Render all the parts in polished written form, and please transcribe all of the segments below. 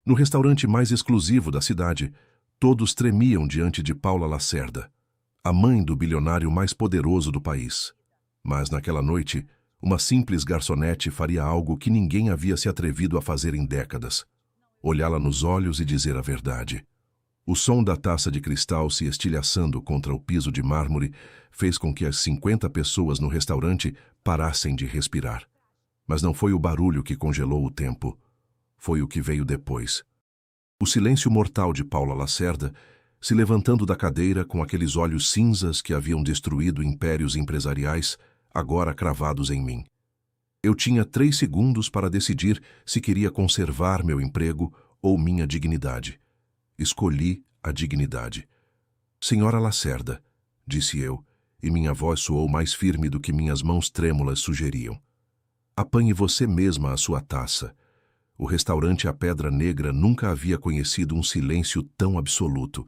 No restaurante mais exclusivo da cidade, todos tremiam diante de Paula Lacerda, a mãe do bilionário mais poderoso do país. Mas naquela noite, uma simples garçonete faria algo que ninguém havia se atrevido a fazer em décadas: olhá-la nos olhos e dizer a verdade. O som da taça de cristal se estilhaçando contra o piso de mármore fez com que as 50 pessoas no restaurante parassem de respirar. Mas não foi o barulho que congelou o tempo. Foi o que veio depois. O silêncio mortal de Paula Lacerda, se levantando da cadeira com aqueles olhos cinzas que haviam destruído impérios empresariais, agora cravados em mim. Eu tinha 3 segundos para decidir se queria conservar meu emprego ou minha dignidade. Escolhi a dignidade. Senhora Lacerda, disse eu, e minha voz soou mais firme do que minhas mãos trêmulas sugeriam. Apanhe você mesma a sua taça. O restaurante A Pedra Negra nunca havia conhecido um silêncio tão absoluto.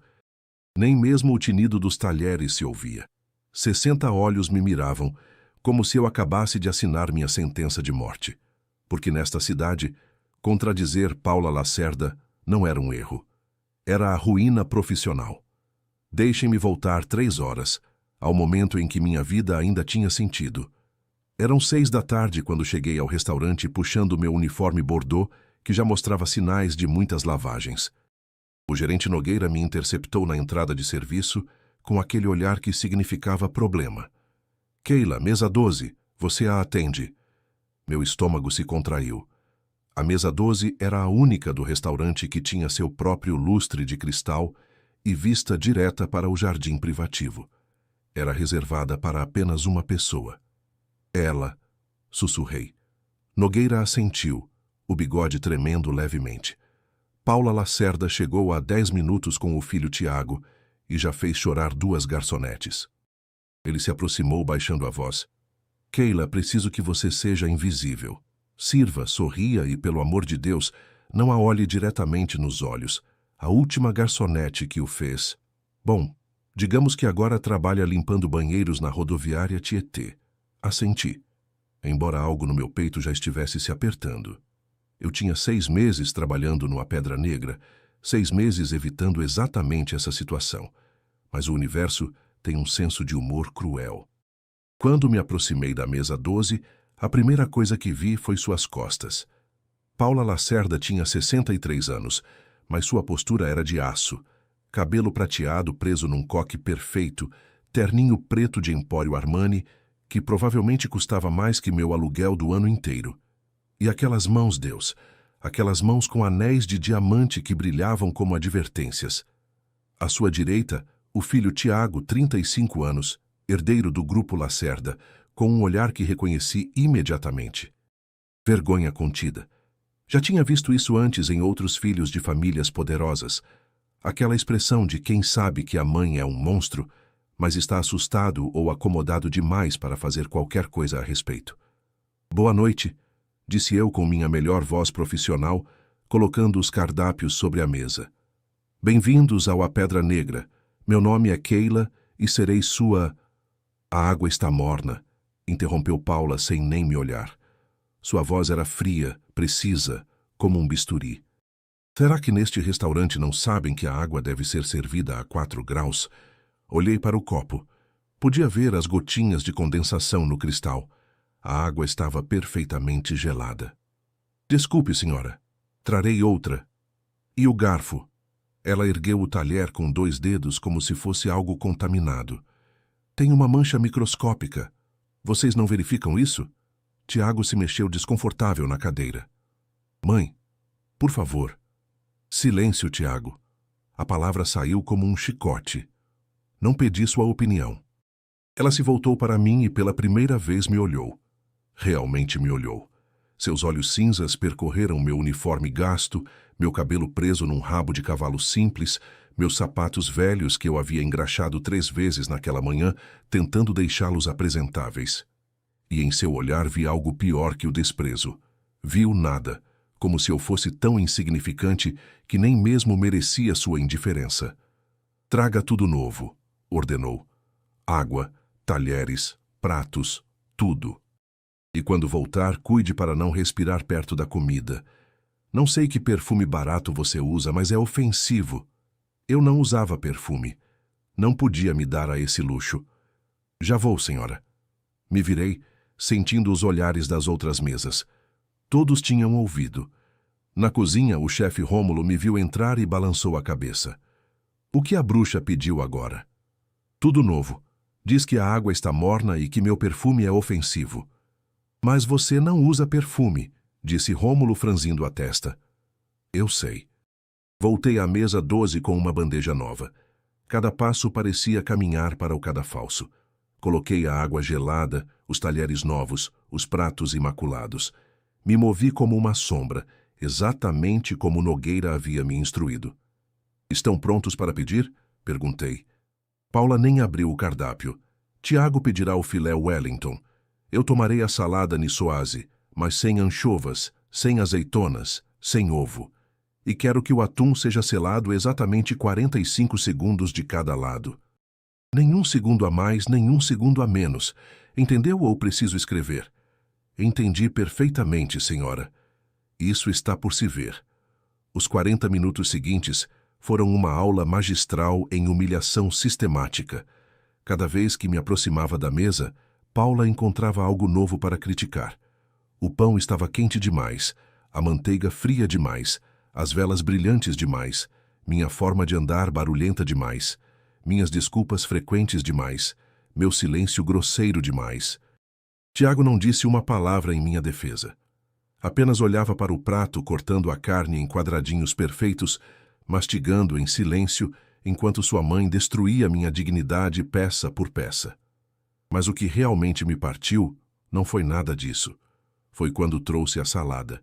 Nem mesmo o tinido dos talheres se ouvia. 60 olhos me miravam, como se eu acabasse de assinar minha sentença de morte. Porque nesta cidade, contradizer Paula Lacerda não era um erro. Era a ruína profissional. Deixem-me voltar 3 horas, ao momento em que minha vida ainda tinha sentido. Eram 6 da tarde quando cheguei ao restaurante puxando meu uniforme bordô, que já mostrava sinais de muitas lavagens. O gerente Nogueira me interceptou na entrada de serviço com aquele olhar que significava problema. Keila, mesa 12, você a atende. Meu estômago se contraiu. A mesa 12 era a única do restaurante que tinha seu próprio lustre de cristal e vista direta para o jardim privativo. Era reservada para apenas uma pessoa. Ela, sussurrei. Nogueira assentiu, o bigode tremendo levemente. Paula Lacerda chegou há 10 minutos com o filho Tiago e já fez chorar 2 garçonetes. Ele se aproximou baixando a voz. Keila, preciso que você seja invisível. Sirva, sorria e, pelo amor de Deus, não a olhe diretamente nos olhos. A última garçonete que o fez. Bom, digamos que agora trabalha limpando banheiros na rodoviária Tietê. Assenti, embora algo no meu peito já estivesse se apertando. Eu tinha 6 meses trabalhando no A Pedra Negra, 6 meses evitando exatamente essa situação. Mas o universo tem um senso de humor cruel. Quando me aproximei da mesa 12, a primeira coisa que vi foi suas costas. Paula Lacerda tinha 63 anos, mas sua postura era de aço. Cabelo prateado preso num coque perfeito, terninho preto de Empório Armani, que provavelmente custava mais que meu aluguel do ano inteiro. E aquelas mãos, Deus, aquelas mãos com anéis de diamante que brilhavam como advertências. À sua direita, o filho Tiago, 35 anos, herdeiro do Grupo Lacerda, com um olhar que reconheci imediatamente. Vergonha contida. Já tinha visto isso antes em outros filhos de famílias poderosas. Aquela expressão de quem sabe que a mãe é um monstro, mas está assustado ou acomodado demais para fazer qualquer coisa a respeito. Boa noite, disse eu com minha melhor voz profissional, colocando os cardápios sobre a mesa. Bem-vindos ao A Pedra Negra. Meu nome é Keila e serei sua... A água está morna, interrompeu Paula sem nem me olhar. Sua voz era fria, precisa, como um bisturi. Será que neste restaurante não sabem que a água deve ser servida a 4 graus? Olhei para o copo. Podia ver as gotinhas de condensação no cristal. A água estava perfeitamente gelada. Desculpe, senhora. Trarei outra. E o garfo? Ela ergueu o talher com 2 dedos como se fosse algo contaminado. Tem uma mancha microscópica. Vocês não verificam isso? Tiago se mexeu desconfortável na cadeira. Mãe, por favor. Silêncio, Tiago. A palavra saiu como um chicote. Não pedi sua opinião. Ela se voltou para mim e pela primeira vez me olhou. Realmente me olhou. Seus olhos cinzas percorreram meu uniforme gasto, meu cabelo preso num rabo de cavalo simples, meus sapatos velhos que eu havia engraxado 3 vezes naquela manhã, tentando deixá-los apresentáveis. E em seu olhar vi algo pior que o desprezo. Vi o nada, como se eu fosse tão insignificante que nem mesmo merecia sua indiferença. Traga tudo novo, ordenou. Água, talheres, pratos, tudo. E quando voltar, cuide para não respirar perto da comida. Não sei que perfume barato você usa, mas é ofensivo. Eu não usava perfume. Não podia me dar a esse luxo. Já vou, senhora. Me virei, sentindo os olhares das outras mesas. Todos tinham ouvido. Na cozinha, o chefe Rômulo me viu entrar e balançou a cabeça. O que a bruxa pediu agora? Tudo novo. Diz que a água está morna e que meu perfume é ofensivo. Mas você não usa perfume, disse Rômulo franzindo a testa. Eu sei. Voltei à mesa 12 com uma bandeja nova. Cada passo parecia caminhar para o cadafalso. Coloquei a água gelada, os talheres novos, os pratos imaculados. Me movi como uma sombra, exatamente como Nogueira havia me instruído. Estão prontos para pedir? Perguntei. Paula nem abriu o cardápio. Tiago pedirá o filé Wellington. Eu tomarei a salada niçoise, mas sem anchovas, sem azeitonas, sem ovo. E quero que o atum seja selado exatamente 45 segundos de cada lado. Nenhum segundo a mais, nenhum segundo a menos. Entendeu ou preciso escrever? Entendi perfeitamente, senhora. Isso está por se ver. Os 40 minutos seguintes foram uma aula magistral em humilhação sistemática. Cada vez que me aproximava da mesa, Paula encontrava algo novo para criticar. O pão estava quente demais, a manteiga fria demais, as velas brilhantes demais, minha forma de andar barulhenta demais, minhas desculpas frequentes demais, meu silêncio grosseiro demais. Tiago não disse uma palavra em minha defesa. Apenas olhava para o prato cortando a carne em quadradinhos perfeitos, mastigando em silêncio, enquanto sua mãe destruía minha dignidade peça por peça. Mas o que realmente me partiu não foi nada disso. Foi quando trouxe a salada.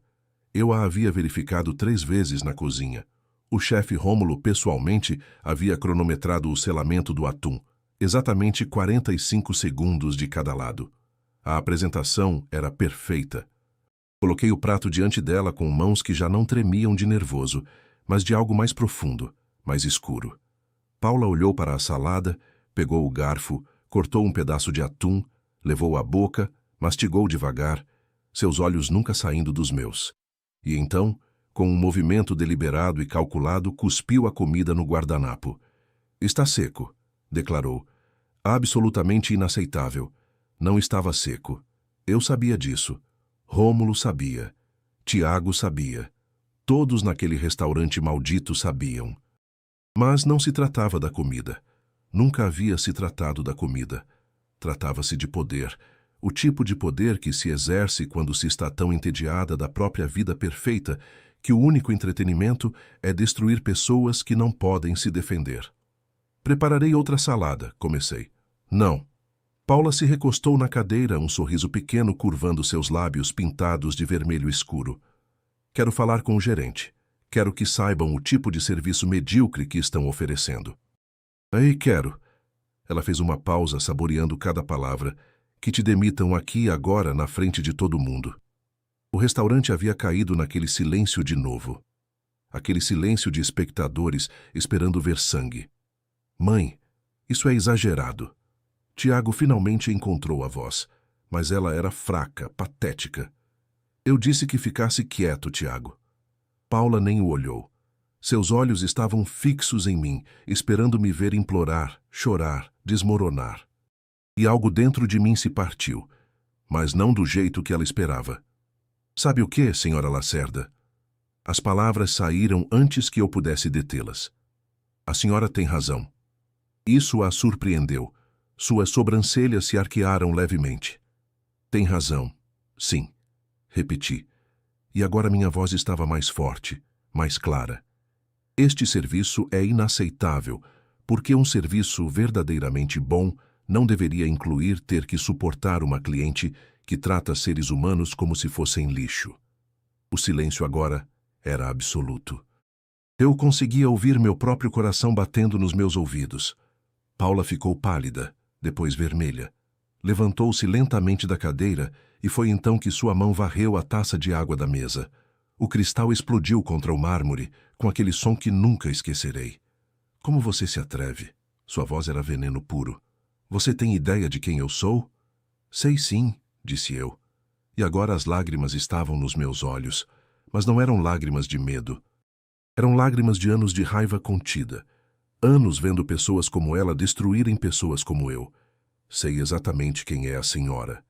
Eu a havia verificado 3 vezes na cozinha. O chefe Rômulo, pessoalmente, havia cronometrado o selamento do atum, exatamente 45 segundos de cada lado. A apresentação era perfeita. Coloquei o prato diante dela com mãos que já não tremiam de nervoso, mas de algo mais profundo, mais escuro. Paula olhou para a salada, pegou o garfo, cortou um pedaço de atum, levou à boca, mastigou devagar, seus olhos nunca saindo dos meus. E então, com um movimento deliberado e calculado, cuspiu a comida no guardanapo. Está seco, declarou. Absolutamente inaceitável. Não estava seco. Eu sabia disso. Rômulo sabia. Tiago sabia. Todos naquele restaurante maldito sabiam. Mas não se tratava da comida. Nunca havia se tratado da comida. Tratava-se de poder. O tipo de poder que se exerce quando se está tão entediada da própria vida perfeita que o único entretenimento é destruir pessoas que não podem se defender. Prepararei outra salada, comecei. Não. Paula se recostou na cadeira, um sorriso pequeno curvando seus lábios pintados de vermelho escuro. Quero falar com o gerente. Quero que saibam o tipo de serviço medíocre que estão oferecendo. Aí quero. Ela fez uma pausa, saboreando cada palavra. Que te demitam aqui e agora na frente de todo mundo. O restaurante havia caído naquele silêncio de novo. Aquele silêncio de espectadores esperando ver sangue. Mãe, isso é exagerado. Tiago finalmente encontrou a voz, mas ela era fraca, patética. Eu disse que ficasse quieto, Tiago. Paula nem o olhou. Seus olhos estavam fixos em mim, esperando me ver implorar, chorar, desmoronar. E algo dentro de mim se partiu, mas não do jeito que ela esperava. Sabe o que, senhora Lacerda? As palavras saíram antes que eu pudesse detê-las. A senhora tem razão. Isso a surpreendeu. Suas sobrancelhas se arquearam levemente. Tem razão, sim, repeti. E agora minha voz estava mais forte, mais clara. Este serviço é inaceitável, porque um serviço verdadeiramente bom não deveria incluir ter que suportar uma cliente que trata seres humanos como se fossem lixo. O silêncio agora era absoluto. Eu conseguia ouvir meu próprio coração batendo nos meus ouvidos. Paula ficou pálida, depois vermelha. Levantou-se lentamente da cadeira e foi então que sua mão varreu a taça de água da mesa. O cristal explodiu contra o mármore, com aquele som que nunca esquecerei. Como você se atreve? Sua voz era veneno puro. Você tem ideia de quem eu sou? Sei sim, disse eu. E agora as lágrimas estavam nos meus olhos. mas não eram lágrimas de medo. Eram lágrimas de anos de raiva contida. Anos vendo pessoas como ela destruírem pessoas como eu. Sei exatamente quem é a senhora.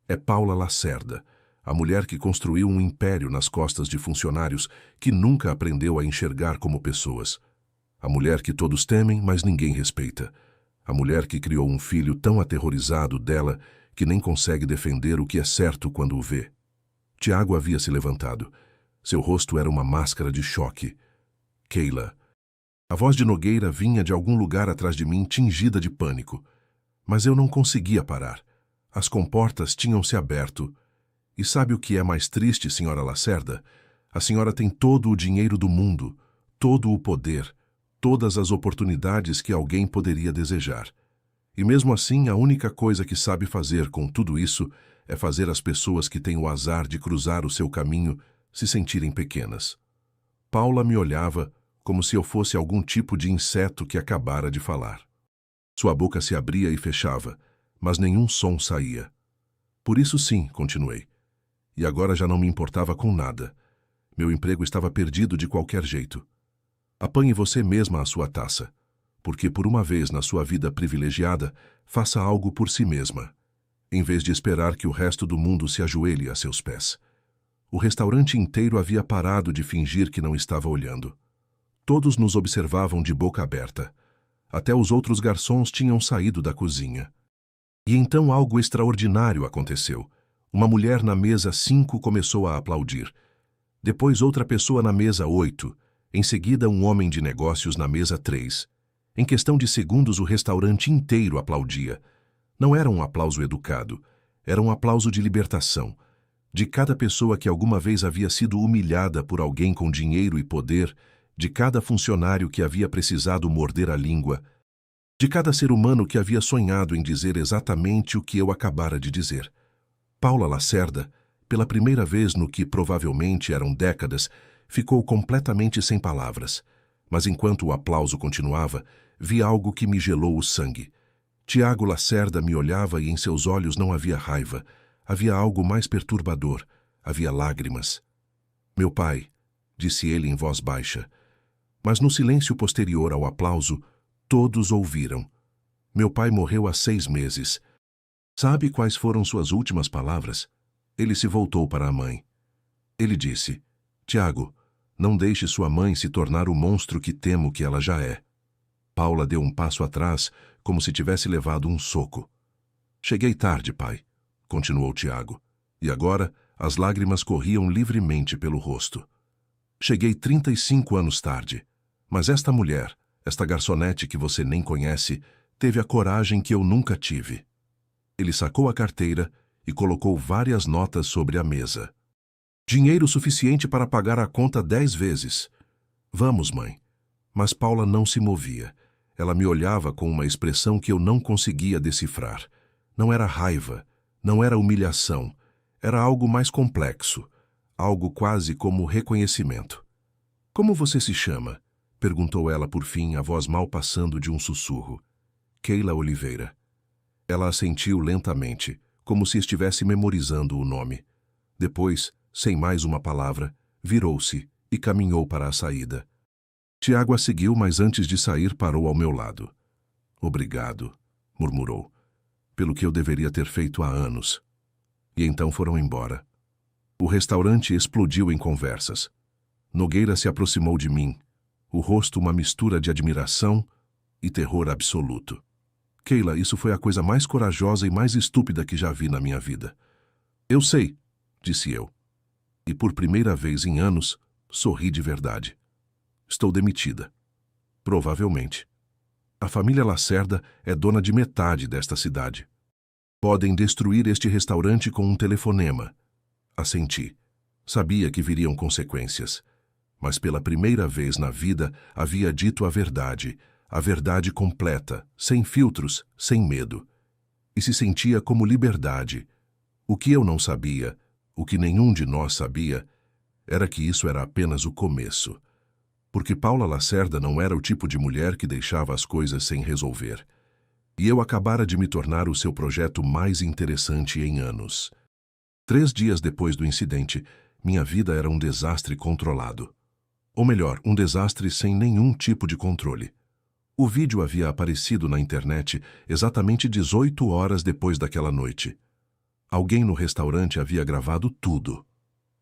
É Paula Lacerda, a mulher que construiu um império nas costas de funcionários que nunca aprendeu a enxergar como pessoas. A mulher que todos temem, mas ninguém respeita. A mulher que criou um filho tão aterrorizado dela que nem consegue defender o que é certo quando o vê. Tiago havia se levantado. Seu rosto era uma máscara de choque. Keila. A voz de Nogueira vinha de algum lugar atrás de mim, tingida de pânico. Mas eu não conseguia parar. As comportas tinham se aberto. E sabe o que é mais triste, senhora Lacerda? A senhora tem todo o dinheiro do mundo, todo o poder, todas as oportunidades que alguém poderia desejar. E mesmo assim, a única coisa que sabe fazer com tudo isso é fazer as pessoas que têm o azar de cruzar o seu caminho se sentirem pequenas. Paula me olhava como se eu fosse algum tipo de inseto que acabara de falar. Sua boca se abria e fechava, mas nenhum som saía. Por isso sim, continuei. E agora já não me importava com nada. Meu emprego estava perdido de qualquer jeito. Apanhe você mesma a sua taça, porque por uma vez na sua vida privilegiada, faça algo por si mesma, em vez de esperar que o resto do mundo se ajoelhe a seus pés. O restaurante inteiro havia parado de fingir que não estava olhando. Todos nos observavam de boca aberta. Até os outros garçons tinham saído da cozinha. E então algo extraordinário aconteceu. Uma mulher na mesa 5 começou a aplaudir. Depois outra pessoa na mesa 8. Em seguida um homem de negócios na mesa 3. Em questão de segundos o restaurante inteiro aplaudia. Não era um aplauso educado. Era um aplauso de libertação. De cada pessoa que alguma vez havia sido humilhada por alguém com dinheiro e poder, de cada funcionário que havia precisado morder a língua, de cada ser humano que havia sonhado em dizer exatamente o que eu acabara de dizer. Paula Lacerda, pela primeira vez no que provavelmente eram décadas, ficou completamente sem palavras. Mas enquanto o aplauso continuava, vi algo que me gelou o sangue. Tiago Lacerda me olhava e em seus olhos não havia raiva. Havia algo mais perturbador. Havia lágrimas. Meu pai, disse ele em voz baixa. Mas no silêncio posterior ao aplauso, todos ouviram. Meu pai morreu há 6 meses. Sabe quais foram suas últimas palavras? Ele se voltou para a mãe. Ele disse, Tiago, não deixe sua mãe se tornar o monstro que temo que ela já é. Paula deu um passo atrás, como se tivesse levado um soco. Cheguei tarde, pai, continuou Tiago, e agora as lágrimas corriam livremente pelo rosto. Cheguei 35 anos tarde, mas esta mulher, esta garçonete que você nem conhece, teve a coragem que eu nunca tive. Ele sacou a carteira e colocou várias notas sobre a mesa. Dinheiro suficiente para pagar a conta 10 vezes. Vamos, mãe. Mas Paula não se movia. Ela me olhava com uma expressão que eu não conseguia decifrar. Não era raiva, não era humilhação. Era algo mais complexo. Algo quase como reconhecimento. Como você se chama? Perguntou ela por fim, a voz mal passando de um sussurro. Keila Oliveira. Ela assentiu lentamente, como se estivesse memorizando o nome. Depois, sem mais uma palavra, virou-se e caminhou para a saída. Tiago a seguiu, mas antes de sair parou ao meu lado. Obrigado, murmurou, pelo que eu deveria ter feito há anos. E então foram embora. O restaurante explodiu em conversas. Nogueira se aproximou de mim, o rosto uma mistura de admiração e terror absoluto. Keila, isso foi a coisa mais corajosa e mais estúpida que já vi na minha vida. Eu sei, disse eu. E por primeira vez em anos, sorri de verdade. Estou demitida. Provavelmente. A família Lacerda é dona de metade desta cidade. Podem destruir este restaurante com um telefonema. Assenti. Sabia que viriam consequências. Mas pela primeira vez na vida havia dito a verdade completa, sem filtros, sem medo. E se sentia como liberdade. O que eu não sabia, o que nenhum de nós sabia, era que isso era apenas o começo. Porque Paula Lacerda não era o tipo de mulher que deixava as coisas sem resolver. E eu acabara de me tornar o seu projeto mais interessante em anos. 3 dias depois do incidente, Minha vida era um desastre controlado. Ou melhor, um desastre sem nenhum tipo de controle. O vídeo havia aparecido na internet exatamente 18 horas depois daquela noite. Alguém no restaurante havia gravado tudo.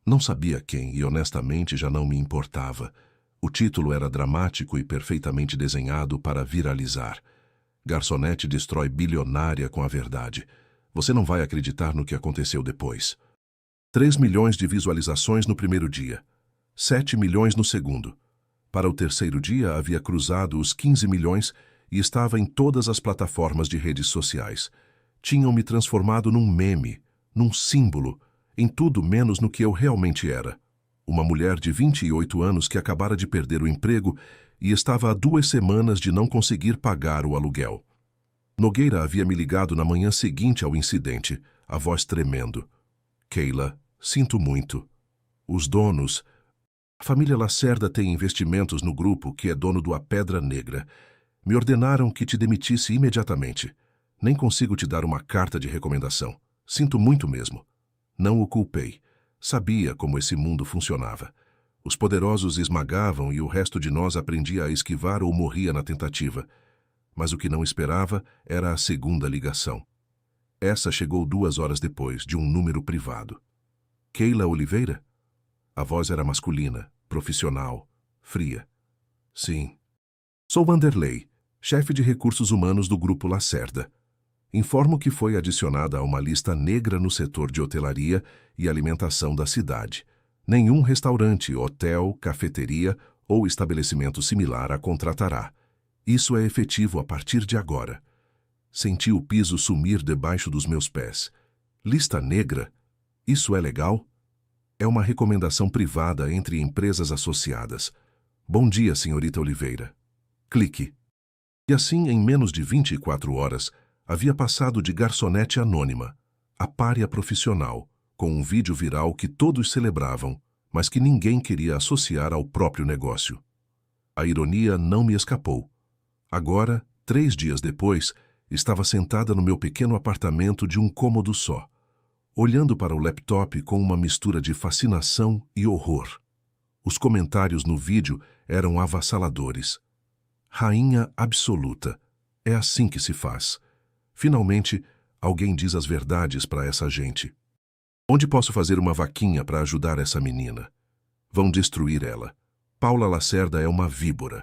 Não sabia quem e honestamente já não me importava. O título era dramático e perfeitamente desenhado para viralizar. Garçonete destrói bilionária com a verdade. Você não vai acreditar no que aconteceu depois. 3 milhões de visualizações no primeiro dia. 7 milhões no segundo. Para o terceiro dia havia cruzado os 15 milhões e estava em todas as plataformas de redes sociais. Tinham me transformado num meme, num símbolo, em tudo menos no que eu realmente era. Uma mulher de 28 anos que acabara de perder o emprego e estava há 2 semanas de não conseguir pagar o aluguel. Nogueira havia me ligado na manhã seguinte ao incidente, a voz tremendo. Keila, sinto muito. Os donos... A família Lacerda tem investimentos no grupo que é dono do A Pedra Negra. Me ordenaram que te demitisse imediatamente. Nem consigo te dar uma carta de recomendação. Sinto muito mesmo. Não o culpei. Sabia como esse mundo funcionava. Os poderosos esmagavam e o resto de nós aprendia a esquivar ou morria na tentativa. Mas o que não esperava era a segunda ligação. Essa chegou 2 horas depois, de um número privado. Keila Oliveira? A voz era masculina, profissional, fria. Sim. Sou Vanderlei, chefe de recursos humanos do Grupo Lacerda. Informo que foi adicionada a uma lista negra no setor de hotelaria e alimentação da cidade. Nenhum restaurante, hotel, cafeteria ou estabelecimento similar a contratará. Isso é efetivo a partir de agora. Senti o piso sumir debaixo dos meus pés. Lista negra? Isso é legal? É uma recomendação privada entre empresas associadas. Bom dia, senhorita Oliveira. Clique. E assim, em menos de 24 horas, havia passado de garçonete anônima a pária profissional, com um vídeo viral que todos celebravam, mas que ninguém queria associar ao próprio negócio. A ironia não me escapou. Agora, 3 dias depois, estava sentada no meu pequeno apartamento de um cômodo só, olhando para o laptop com uma mistura de fascinação e horror. Os comentários no vídeo eram avassaladores. Rainha absoluta. É assim que se faz. Finalmente, alguém diz as verdades para essa gente. Onde posso fazer uma vaquinha para ajudar essa menina? Vão destruir ela. Paula Lacerda é uma víbora.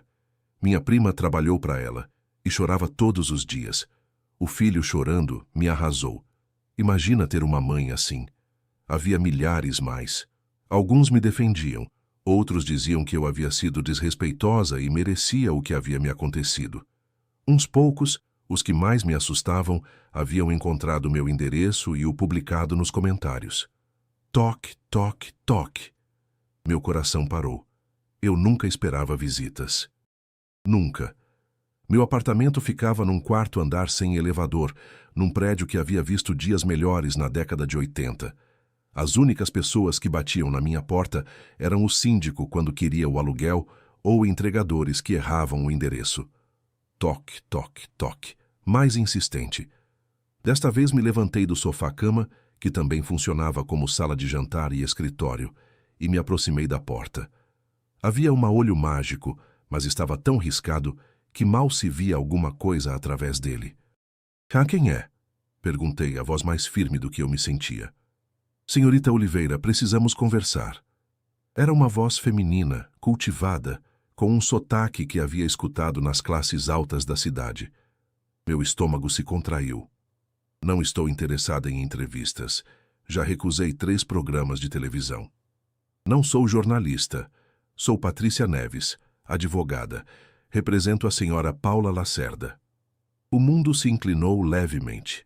Minha prima trabalhou para ela e chorava todos os dias. O filho chorando me arrasou. Imagina ter uma mãe assim. Havia milhares mais. Alguns me defendiam, outros diziam que eu havia sido desrespeitosa e merecia o que havia me acontecido. Uns poucos, os que mais me assustavam, haviam encontrado meu endereço e o publicado nos comentários. Toque, toque, toque. Meu coração parou. Eu nunca esperava visitas. Nunca. Meu apartamento ficava num 4º andar sem elevador, num prédio que havia visto dias melhores na década de 80. As únicas pessoas que batiam na minha porta eram o síndico quando queria o aluguel ou entregadores que erravam o endereço. Toque, toque, toque. Mais insistente. Desta vez me levantei do sofá-cama, que também funcionava como sala de jantar e escritório, e me aproximei da porta. Havia um olho mágico, mas estava tão riscado que mal se via alguma coisa através dele. Ah, quem é? Perguntei, a voz mais firme do que eu me sentia. Senhorita Oliveira, precisamos conversar. Era uma voz feminina, cultivada, com um sotaque que havia escutado nas classes altas da cidade. Meu estômago se contraiu. Não estou interessada em entrevistas. Já recusei 3 programas de televisão. Não sou jornalista. Sou Patrícia Neves, advogada. Represento a senhora Paula Lacerda. O mundo se inclinou levemente.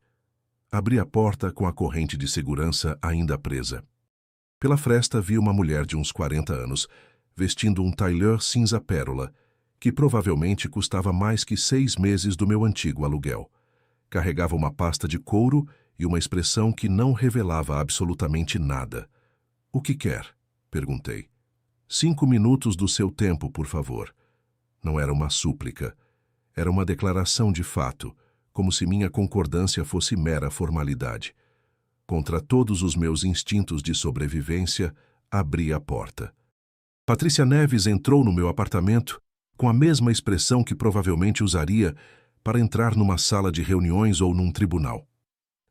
Abri a porta com a corrente de segurança ainda presa. Pela fresta vi uma mulher de uns 40 anos, vestindo um tailleur cinza pérola, que provavelmente custava mais que 6 meses do meu antigo aluguel. Carregava uma pasta de couro e uma expressão que não revelava absolutamente nada. O que quer? Perguntei. 5 minutos do seu tempo, por favor. Não era uma súplica. Era uma declaração de fato, como se minha concordância fosse mera formalidade. Contra todos os meus instintos de sobrevivência, abri a porta. Patrícia Neves entrou no meu apartamento com a mesma expressão que provavelmente usaria para entrar numa sala de reuniões ou num tribunal.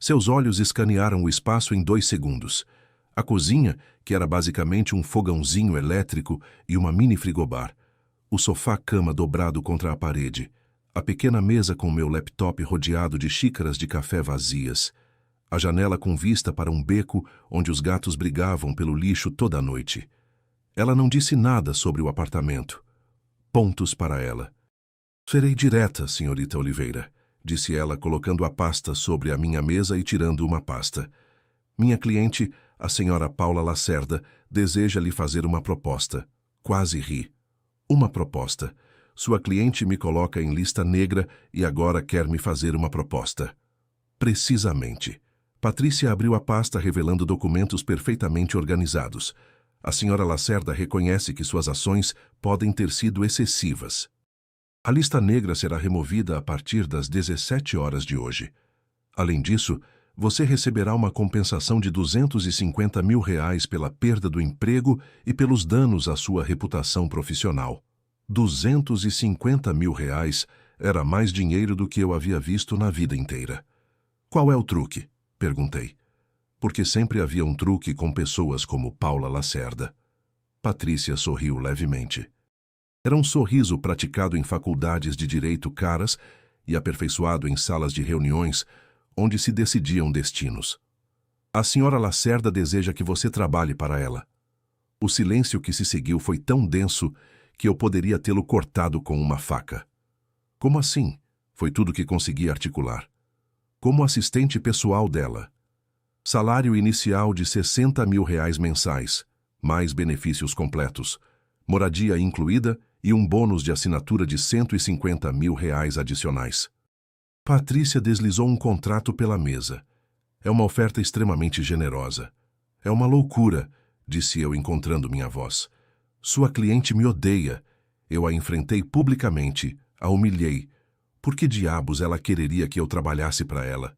Seus olhos escanearam o espaço em 2 segundos. A cozinha, que era basicamente um fogãozinho elétrico e uma mini frigobar. O sofá-cama dobrado contra a parede. A pequena mesa com meu laptop rodeado de xícaras de café vazias. A janela com vista para um beco onde os gatos brigavam pelo lixo toda a noite. Ela não disse nada sobre o apartamento. Pontos para ela. Serei direta, senhorita Oliveira, disse ela, colocando a pasta sobre a minha mesa e tirando uma pasta. Minha cliente, a senhora Paula Lacerda, deseja lhe fazer uma proposta. Quase ri. Uma proposta. Sua cliente me coloca em lista negra e agora quer me fazer uma proposta. Precisamente. Patrícia abriu a pasta revelando documentos perfeitamente organizados. A senhora Lacerda reconhece que suas ações podem ter sido excessivas. A lista negra será removida a partir das 17 horas de hoje. Além disso, você receberá uma compensação de R$250 mil pela perda do emprego e pelos danos à sua reputação profissional. R$250 mil era mais dinheiro do que eu havia visto na vida inteira. Qual é o truque? Perguntei. Porque sempre havia um truque com pessoas como Paula Lacerda. Patrícia sorriu levemente. Era um sorriso praticado em faculdades de direito caras e aperfeiçoado em salas de reuniões onde se decidiam destinos. A senhora Lacerda deseja que você trabalhe para ela. O silêncio que se seguiu foi tão denso que eu poderia tê-lo cortado com uma faca. Como assim? Foi tudo que consegui articular. Como assistente pessoal dela. Salário inicial de R$60 mil mensais, mais benefícios completos, moradia incluída e um bônus de assinatura de R$150 mil adicionais. Patrícia deslizou um contrato pela mesa. É uma oferta extremamente generosa. É uma loucura, disse eu encontrando minha voz. Sua cliente me odeia. Eu a enfrentei publicamente, a humilhei. Por que diabos ela quereria que eu trabalhasse para ela?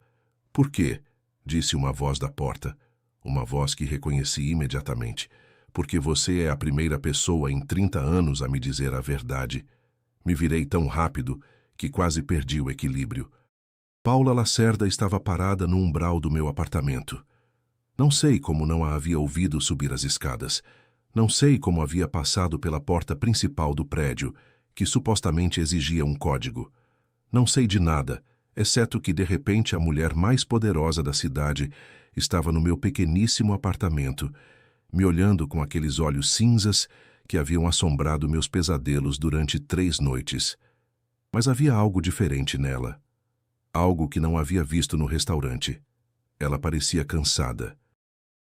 Por quê? Disse uma voz da porta. Uma voz que reconheci imediatamente. Porque você é a primeira pessoa em 30 anos a me dizer a verdade. Me virei tão rápido que quase perdi o equilíbrio. Paula Lacerda estava parada no umbral do meu apartamento. Não sei como não a havia ouvido subir as escadas. Não sei como havia passado pela porta principal do prédio, que supostamente exigia um código. Não sei de nada, exceto que de repente a mulher mais poderosa da cidade estava no meu pequeníssimo apartamento, me olhando com aqueles olhos cinzas que haviam assombrado meus pesadelos durante 3 noites. Mas havia algo diferente nela. Algo que não havia visto no restaurante. Ela parecia cansada.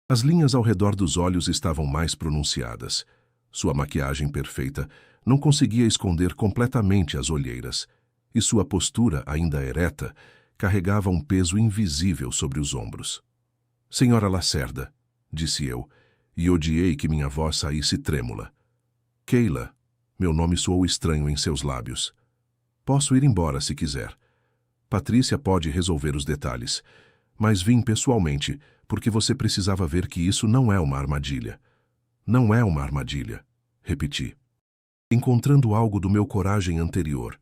As linhas ao redor dos olhos estavam mais pronunciadas. Sua maquiagem perfeita não conseguia esconder completamente as olheiras, e sua postura, ainda ereta, carregava um peso invisível sobre os ombros. Senhora Lacerda, disse eu, e odiei que minha voz saísse trêmula. Keila, meu nome soou estranho em seus lábios. Posso ir embora se quiser. Patrícia pode resolver os detalhes, mas vim pessoalmente, porque você precisava ver que isso não é uma armadilha. Não é uma armadilha, repeti. Encontrando algo do meu coragem anterior.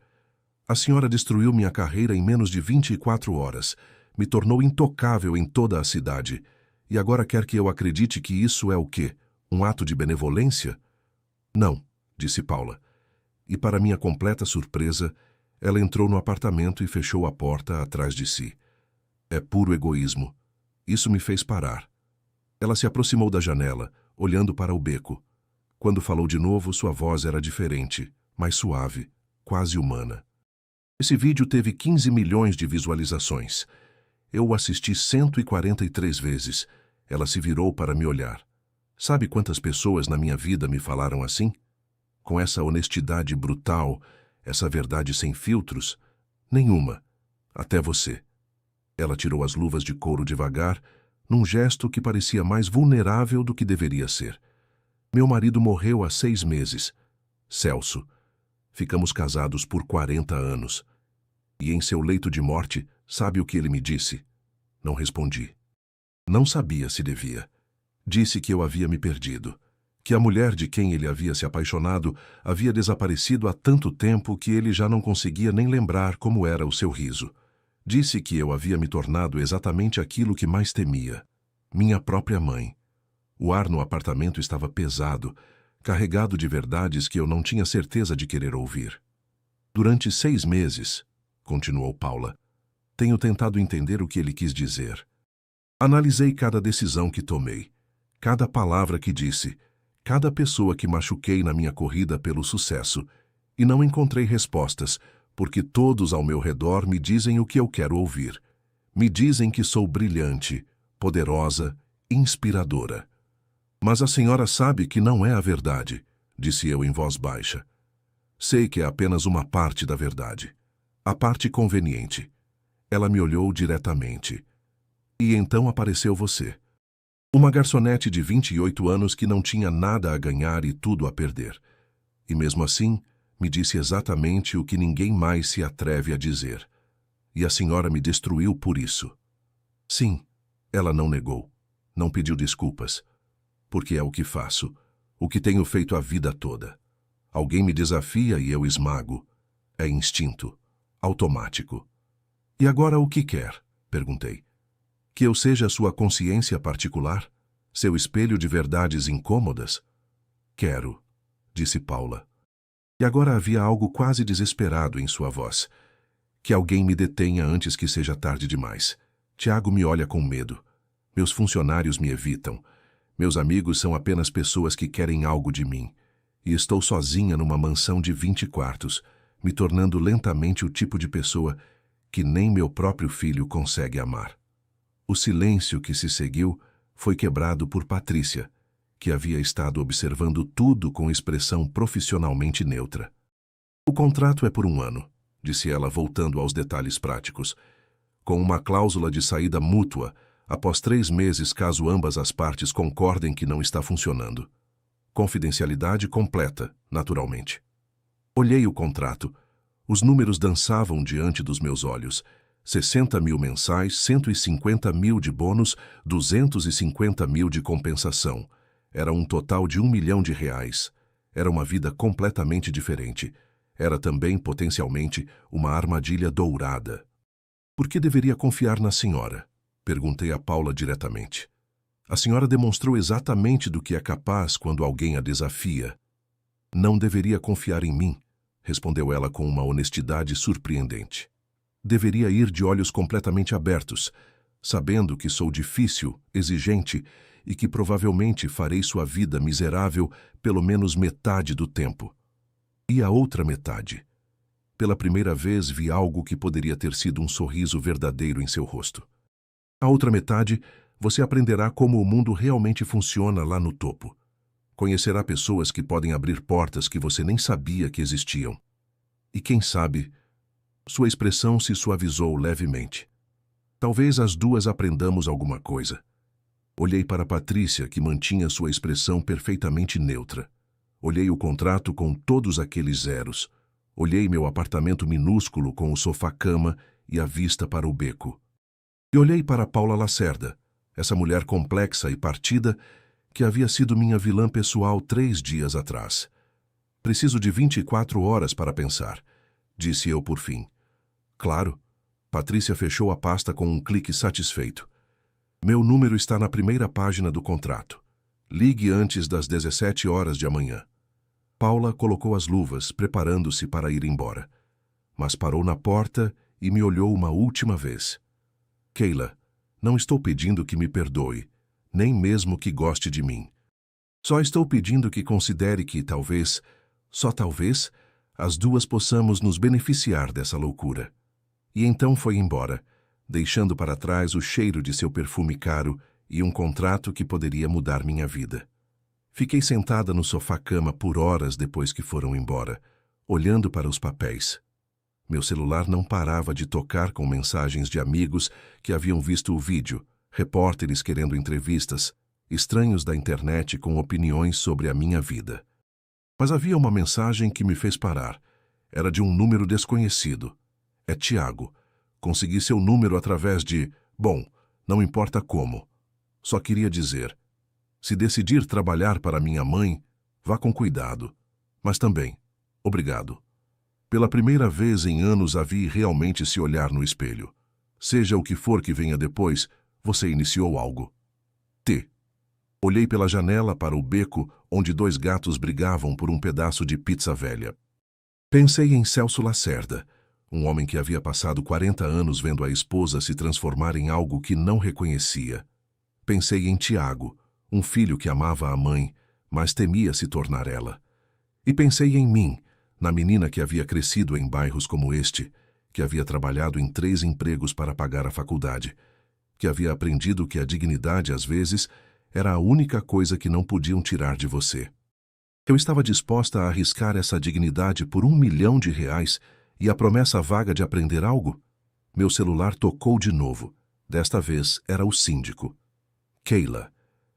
A senhora destruiu minha carreira em menos de 24 horas, me tornou intocável em toda a cidade, e agora quer que eu acredite que isso é o quê? Um ato de benevolência? Não, disse Paula. E para minha completa surpresa, ela entrou no apartamento e fechou a porta atrás de si. É puro egoísmo. Isso me fez parar. Ela se aproximou da janela, olhando para o beco. Quando falou de novo, sua voz era diferente, mais suave, quase humana. Esse vídeo teve 15 milhões de visualizações. Eu o assisti 143 vezes. Ela se virou para me olhar. Sabe quantas pessoas na minha vida me falaram assim? Com essa honestidade brutal, essa verdade sem filtros? Nenhuma. Até você. Ela tirou as luvas de couro devagar, num gesto que parecia mais vulnerável do que deveria ser. Meu marido morreu há 6 meses. Celso. Ficamos casados por 40 anos. E em seu leito de morte, sabe o que ele me disse? Não respondi. Não sabia se devia. Disse que eu havia me perdido. Que a mulher de quem ele havia se apaixonado havia desaparecido há tanto tempo que ele já não conseguia nem lembrar como era o seu riso. Disse que eu havia me tornado exatamente aquilo que mais temia: minha própria mãe. O ar no apartamento estava pesado, carregado de verdades que eu não tinha certeza de querer ouvir. Durante 6 meses, continuou Paula, tenho tentado entender o que ele quis dizer. Analisei cada decisão que tomei, cada palavra que disse, cada pessoa que machuquei na minha corrida pelo sucesso, e não encontrei respostas, porque todos ao meu redor me dizem o que eu quero ouvir. Me dizem que sou brilhante, poderosa, inspiradora. Mas a senhora sabe que não é a verdade, disse eu em voz baixa. Sei que é apenas uma parte da verdade. A parte conveniente. Ela me olhou diretamente. E então apareceu você. Uma garçonete de 28 anos que não tinha nada a ganhar e tudo a perder. E mesmo assim, me disse exatamente o que ninguém mais se atreve a dizer. E a senhora me destruiu por isso. Sim, ela não negou. Não pediu desculpas. Porque é o que faço, o que tenho feito a vida toda. Alguém me desafia e eu esmago. É instinto, automático. E agora o que quer? Perguntei. Que eu seja sua consciência particular? Seu espelho de verdades incômodas? Quero, disse Paula. E agora havia algo quase desesperado em sua voz. Que alguém me detenha antes que seja tarde demais. Tiago me olha com medo. Meus funcionários me evitam. Meus amigos são apenas pessoas que querem algo de mim. E estou sozinha numa mansão de 20 quartos, me tornando lentamente o tipo de pessoa que nem meu próprio filho consegue amar. O silêncio que se seguiu foi quebrado por Patrícia, que havia estado observando tudo com expressão profissionalmente neutra. O contrato é por 1 ano, disse ela voltando aos detalhes práticos, com uma cláusula de saída mútua, após 3 meses caso ambas as partes concordem que não está funcionando. Confidencialidade completa, naturalmente. Olhei o contrato. Os números dançavam diante dos meus olhos. 60 mil mensais, 150 mil de bônus, 250 mil de compensação. Era um total de R$1 milhão. Era uma vida completamente diferente. Era também, potencialmente, uma armadilha dourada. Por que deveria confiar na senhora? Perguntei a Paula diretamente. A senhora demonstrou exatamente do que é capaz quando alguém a desafia. Não deveria confiar em mim, respondeu ela com uma honestidade surpreendente. Deveria ir de olhos completamente abertos, sabendo que sou difícil, exigente e que provavelmente farei sua vida miserável pelo menos metade do tempo. E a outra metade? Pela primeira vez vi algo que poderia ter sido um sorriso verdadeiro em seu rosto. A outra metade, você aprenderá como o mundo realmente funciona lá no topo. Conhecerá pessoas que podem abrir portas que você nem sabia que existiam. E quem sabe, sua expressão se suavizou levemente. Talvez as duas aprendamos alguma coisa. Olhei para Patrícia, que mantinha sua expressão perfeitamente neutra. Olhei o contrato com todos aqueles zeros. Olhei meu apartamento minúsculo com o sofá-cama e a vista para o beco. E olhei para Paula Lacerda, essa mulher complexa e partida que havia sido minha vilã pessoal 3 dias atrás. Preciso de 24 horas para pensar, disse eu por fim. Claro. Patrícia fechou a pasta com um clique satisfeito. Meu número está na primeira página do contrato. Ligue antes das 17 horas de amanhã. Paula colocou as luvas, preparando-se para ir embora. Mas parou na porta e me olhou uma última vez. Keila, não estou pedindo que me perdoe, nem mesmo que goste de mim. Só estou pedindo que considere que talvez, só talvez, as duas possamos nos beneficiar dessa loucura. E então foi embora, deixando para trás o cheiro de seu perfume caro e um contrato que poderia mudar minha vida. Fiquei sentada no sofá-cama por horas depois que foram embora, olhando para os papéis. Meu celular não parava de tocar com mensagens de amigos que haviam visto o vídeo, repórteres querendo entrevistas, estranhos da internet com opiniões sobre a minha vida. Mas havia uma mensagem que me fez parar. Era de um número desconhecido. É Tiago. Consegui seu número através de... Bom, não importa como. Só queria dizer... Se decidir trabalhar para minha mãe, vá com cuidado. Mas também, obrigado. Pela primeira vez em anos a vi realmente se olhar no espelho. Seja o que for que venha depois, você iniciou algo. T. Olhei pela janela para o beco onde 2 gatos brigavam por um pedaço de pizza velha. Pensei em Celso Lacerda, um homem que havia passado 40 anos vendo a esposa se transformar em algo que não reconhecia. Pensei em Tiago, um filho que amava a mãe, mas temia se tornar ela. E pensei em mim, na menina que havia crescido em bairros como este, que havia trabalhado em 3 empregos para pagar a faculdade, que havia aprendido que a dignidade, às vezes, era a única coisa que não podiam tirar de você. Eu estava disposta a arriscar essa dignidade por R$1 milhão e a promessa vaga de aprender algo? Meu celular tocou de novo. Desta vez era o síndico. Keila,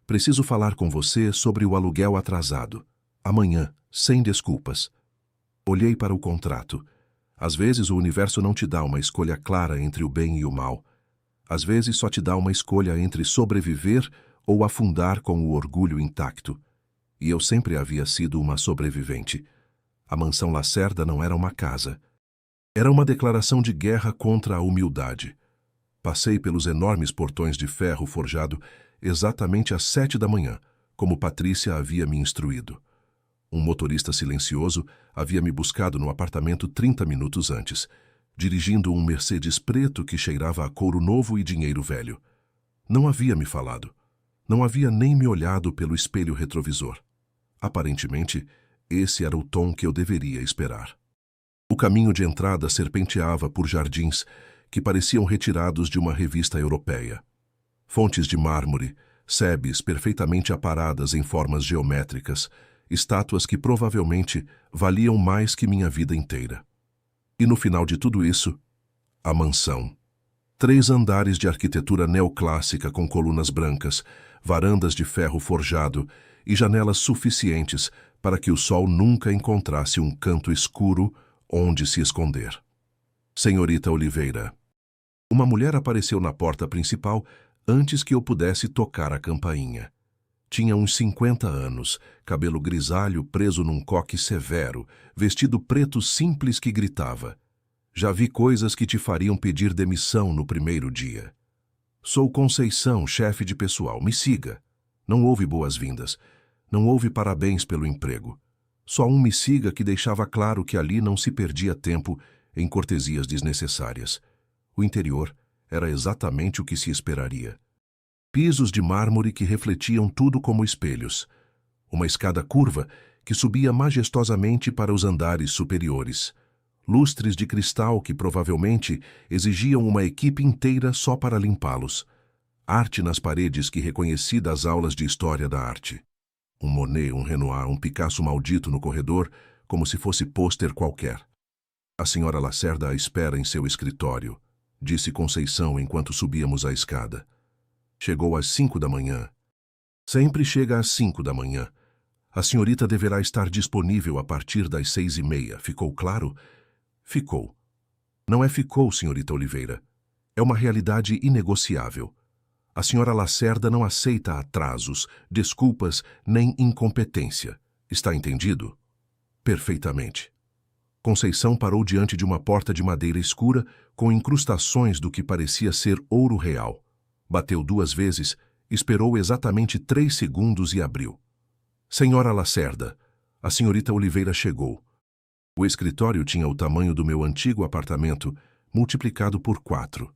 preciso falar com você sobre o aluguel atrasado. Amanhã, sem desculpas. Olhei para o contrato. Às vezes o universo não te dá uma escolha clara entre o bem e o mal. Às vezes só te dá uma escolha entre sobreviver ou afundar com o orgulho intacto. E eu sempre havia sido uma sobrevivente. A mansão Lacerda não era uma casa. Era uma declaração de guerra contra a humildade. Passei pelos enormes portões de ferro forjado exatamente às 7 da manhã, como Patrícia havia me instruído. Um motorista silencioso havia me buscado no apartamento 30 minutos antes, dirigindo um Mercedes preto que cheirava a couro novo e dinheiro velho. Não havia me falado. Não havia nem me olhado pelo espelho retrovisor. Aparentemente, esse era o tom que eu deveria esperar. O caminho de entrada serpenteava por jardins que pareciam retirados de uma revista europeia. Fontes de mármore, sebes perfeitamente aparadas em formas geométricas, estátuas que provavelmente valiam mais que minha vida inteira. E no final de tudo isso, a mansão. 3 andares de arquitetura neoclássica com colunas brancas, varandas de ferro forjado e janelas suficientes para que o sol nunca encontrasse um canto escuro onde se esconder. Senhorita Oliveira. Uma mulher apareceu na porta principal antes que eu pudesse tocar a campainha. Tinha uns 50 anos, cabelo grisalho preso num coque severo, vestido preto simples que gritava: "Já vi coisas que te fariam pedir demissão no primeiro dia. Sou Conceição, chefe de pessoal, me siga." Não houve boas-vindas. Não houve parabéns pelo emprego. Só um me siga que deixava claro que ali não se perdia tempo em cortesias desnecessárias. O interior era exatamente o que se esperaria. Pisos de mármore que refletiam tudo como espelhos. Uma escada curva que subia majestosamente para os andares superiores. Lustres de cristal que provavelmente exigiam uma equipe inteira só para limpá-los. Arte nas paredes que reconheci das aulas de história da arte. Um Monet, um Renoir, um Picasso maldito no corredor, como se fosse pôster qualquer. "A senhora Lacerda a espera em seu escritório", disse Conceição enquanto subíamos a escada. Chegou às 5 da manhã. Sempre chega às 5 da manhã. A senhorita deverá estar disponível a partir das 6h30. Ficou claro? Ficou. Não é ficou, senhorita Oliveira. É uma realidade inegociável. A senhora Lacerda não aceita atrasos, desculpas nem incompetência. Está entendido? Perfeitamente. Conceição parou diante de uma porta de madeira escura com incrustações do que parecia ser ouro real. Bateu 2 vezes, esperou exatamente 3 segundos e abriu. "Senhora Lacerda, a senhorita Oliveira chegou." O escritório tinha o tamanho do meu antigo apartamento, multiplicado por 4.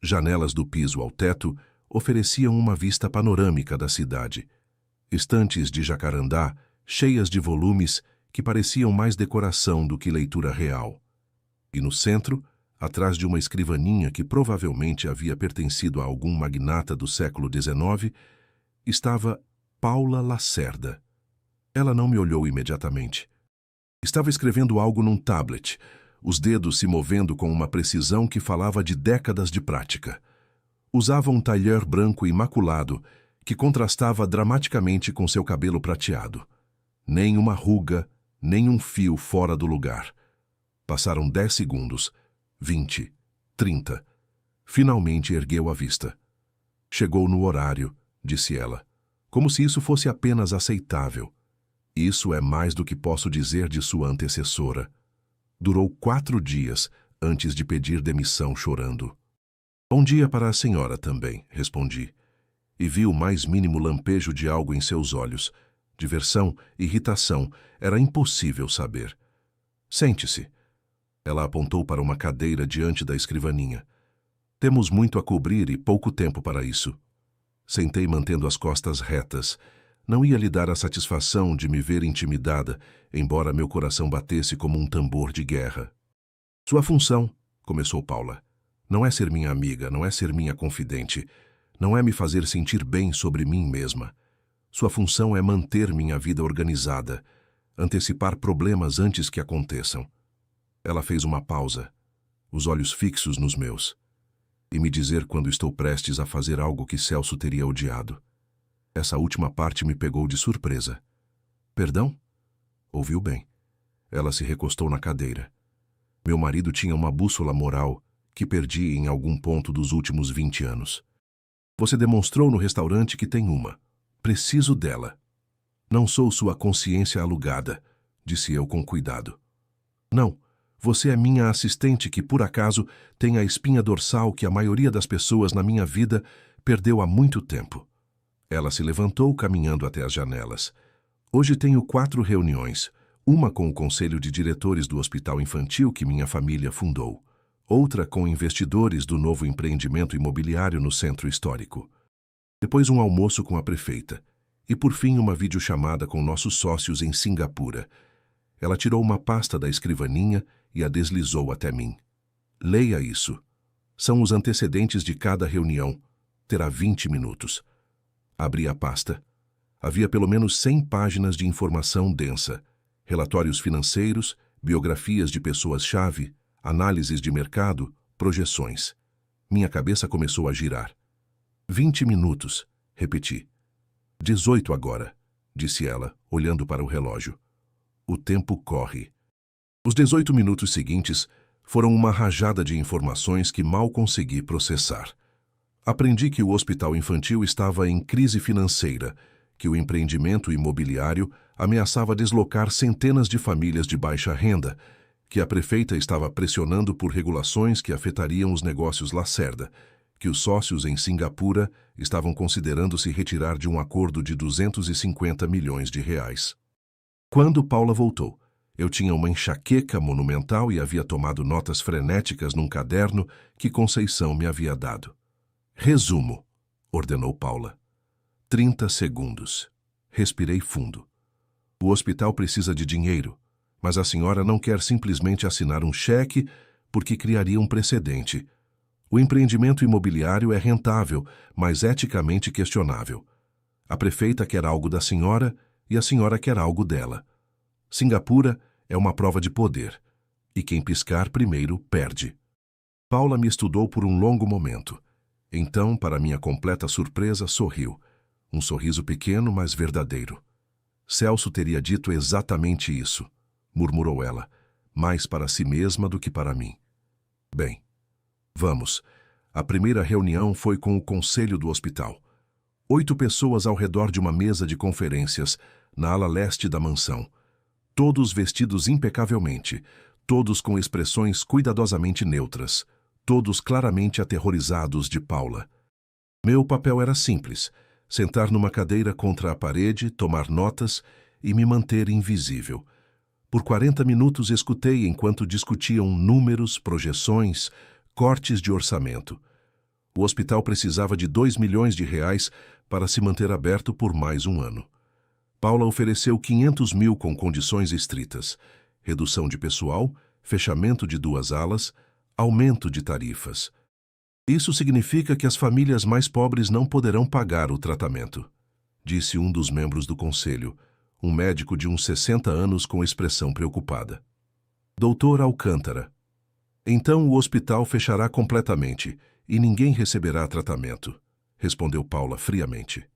Janelas do piso ao teto ofereciam uma vista panorâmica da cidade. Estantes de jacarandá, cheias de volumes que pareciam mais decoração do que leitura real. E no centro, atrás de uma escrivaninha que provavelmente havia pertencido a algum magnata do século XIX, estava Paula Lacerda. Ela não me olhou imediatamente. Estava escrevendo algo num tablet, os dedos se movendo com uma precisão que falava de décadas de prática. Usava um tailleur branco imaculado que contrastava dramaticamente com seu cabelo prateado. Nem uma ruga, nem um fio fora do lugar. Passaram 10 segundos, 20, 30. Finalmente ergueu a vista. "Chegou no horário", disse ela. como se isso fosse apenas aceitável. Isso é mais do que posso dizer de sua antecessora. Durou 4 dias antes de pedir demissão chorando. Bom dia para a senhora também, respondi. E vi o mais mínimo lampejo de algo em seus olhos. Diversão, irritação, era impossível saber. Sente-se. Ela apontou para uma cadeira diante da escrivaninha. Temos muito a cobrir e pouco tempo para isso. Sentei mantendo as costas retas. Não ia lhe dar a satisfação de me ver intimidada, embora meu coração batesse como um tambor de guerra. Sua função, começou Paula, não é ser minha amiga, não é ser minha confidente, não é me fazer sentir bem sobre mim mesma. Sua função é manter minha vida organizada, antecipar problemas antes que aconteçam. Ela fez uma pausa, os olhos fixos nos meus, e me dizer quando estou prestes a fazer algo que Celso teria odiado. Essa última parte me pegou de surpresa. Perdão? Ouviu bem. Ela se recostou na cadeira. Meu marido tinha uma bússola moral que perdi em algum ponto dos últimos 20 anos. Você demonstrou no restaurante que tem uma. Preciso dela. Não sou sua consciência alugada, disse eu com cuidado. Não, você é minha assistente que, por acaso, tem a espinha dorsal que a maioria das pessoas na minha vida perdeu há muito tempo. Ela se levantou caminhando até as janelas. Hoje tenho 4 reuniões, uma com o conselho de diretores do hospital infantil que minha família fundou, outra com investidores do novo empreendimento imobiliário no centro histórico. Depois um almoço com a prefeita. E por fim uma videochamada com nossos sócios em Singapura. Ela tirou uma pasta da escrivaninha e a deslizou até mim. Leia isso. São os antecedentes de cada reunião. Terá 20 minutos. Abri a pasta. Havia pelo menos 100 páginas de informação densa. Relatórios financeiros, biografias de pessoas-chave, análises de mercado, projeções. Minha cabeça começou a girar. 20 minutos, repeti. 18 agora, disse ela, olhando para o relógio. O tempo corre. Os 18 minutos seguintes foram uma rajada de informações que mal consegui processar. Aprendi que o hospital infantil estava em crise financeira, que o empreendimento imobiliário ameaçava deslocar centenas de famílias de baixa renda, que a prefeita estava pressionando por regulações que afetariam os negócios Lacerda, que os sócios em Singapura estavam considerando se retirar de um acordo de 250 milhões de reais. Quando Paula voltou, eu tinha uma enxaqueca monumental e havia tomado notas frenéticas num caderno que Conceição me havia dado. Resumo, ordenou Paula. 30 segundos. Respirei fundo. O hospital precisa de dinheiro, mas a senhora não quer simplesmente assinar um cheque porque criaria um precedente. O empreendimento imobiliário é rentável, mas eticamente questionável. A prefeita quer algo da senhora e a senhora quer algo dela. Singapura é uma prova de poder, e quem piscar primeiro perde. Paula me estudou por um longo momento. Então, para minha completa surpresa, sorriu. Um sorriso pequeno, mas verdadeiro. Celso teria dito exatamente isso, murmurou ela, mais para si mesma do que para mim. Bem, vamos. A primeira reunião foi com o conselho do hospital. 8 pessoas ao redor de uma mesa de conferências, na ala leste da mansão. Todos vestidos impecavelmente, todos com expressões cuidadosamente neutras, todos claramente aterrorizados de Paula. Meu papel era simples, sentar numa cadeira contra a parede, tomar notas e me manter invisível. Por 40 minutos escutei enquanto discutiam números, projeções, cortes de orçamento. O hospital precisava de 2 milhões de reais para se manter aberto por mais um ano. Paula ofereceu 500 mil com condições estritas: redução de pessoal, fechamento de 2 alas, aumento de tarifas. Isso significa que as famílias mais pobres não poderão pagar o tratamento, disse um dos membros do conselho, um médico de uns 60 anos com expressão preocupada. Doutor Alcântara. Então o hospital fechará completamente e ninguém receberá tratamento, respondeu Paula friamente.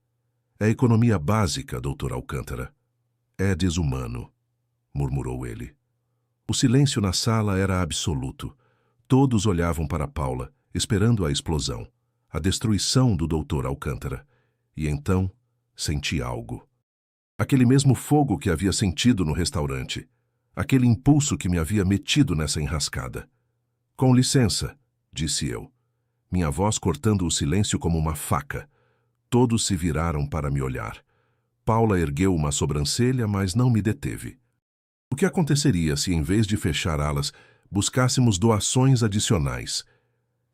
É economia básica, doutor Alcântara. É desumano, murmurou ele. O silêncio na sala era absoluto. Todos olhavam para Paula, esperando a explosão, a destruição do doutor Alcântara. E então, senti algo. Aquele mesmo fogo que havia sentido no restaurante. Aquele impulso que me havia metido nessa enrascada. Com licença, disse eu. Minha voz cortando o silêncio como uma faca. Todos se viraram para me olhar. Paula ergueu uma sobrancelha, mas não me deteve. O que aconteceria se, em vez de fechar alas, buscássemos doações adicionais?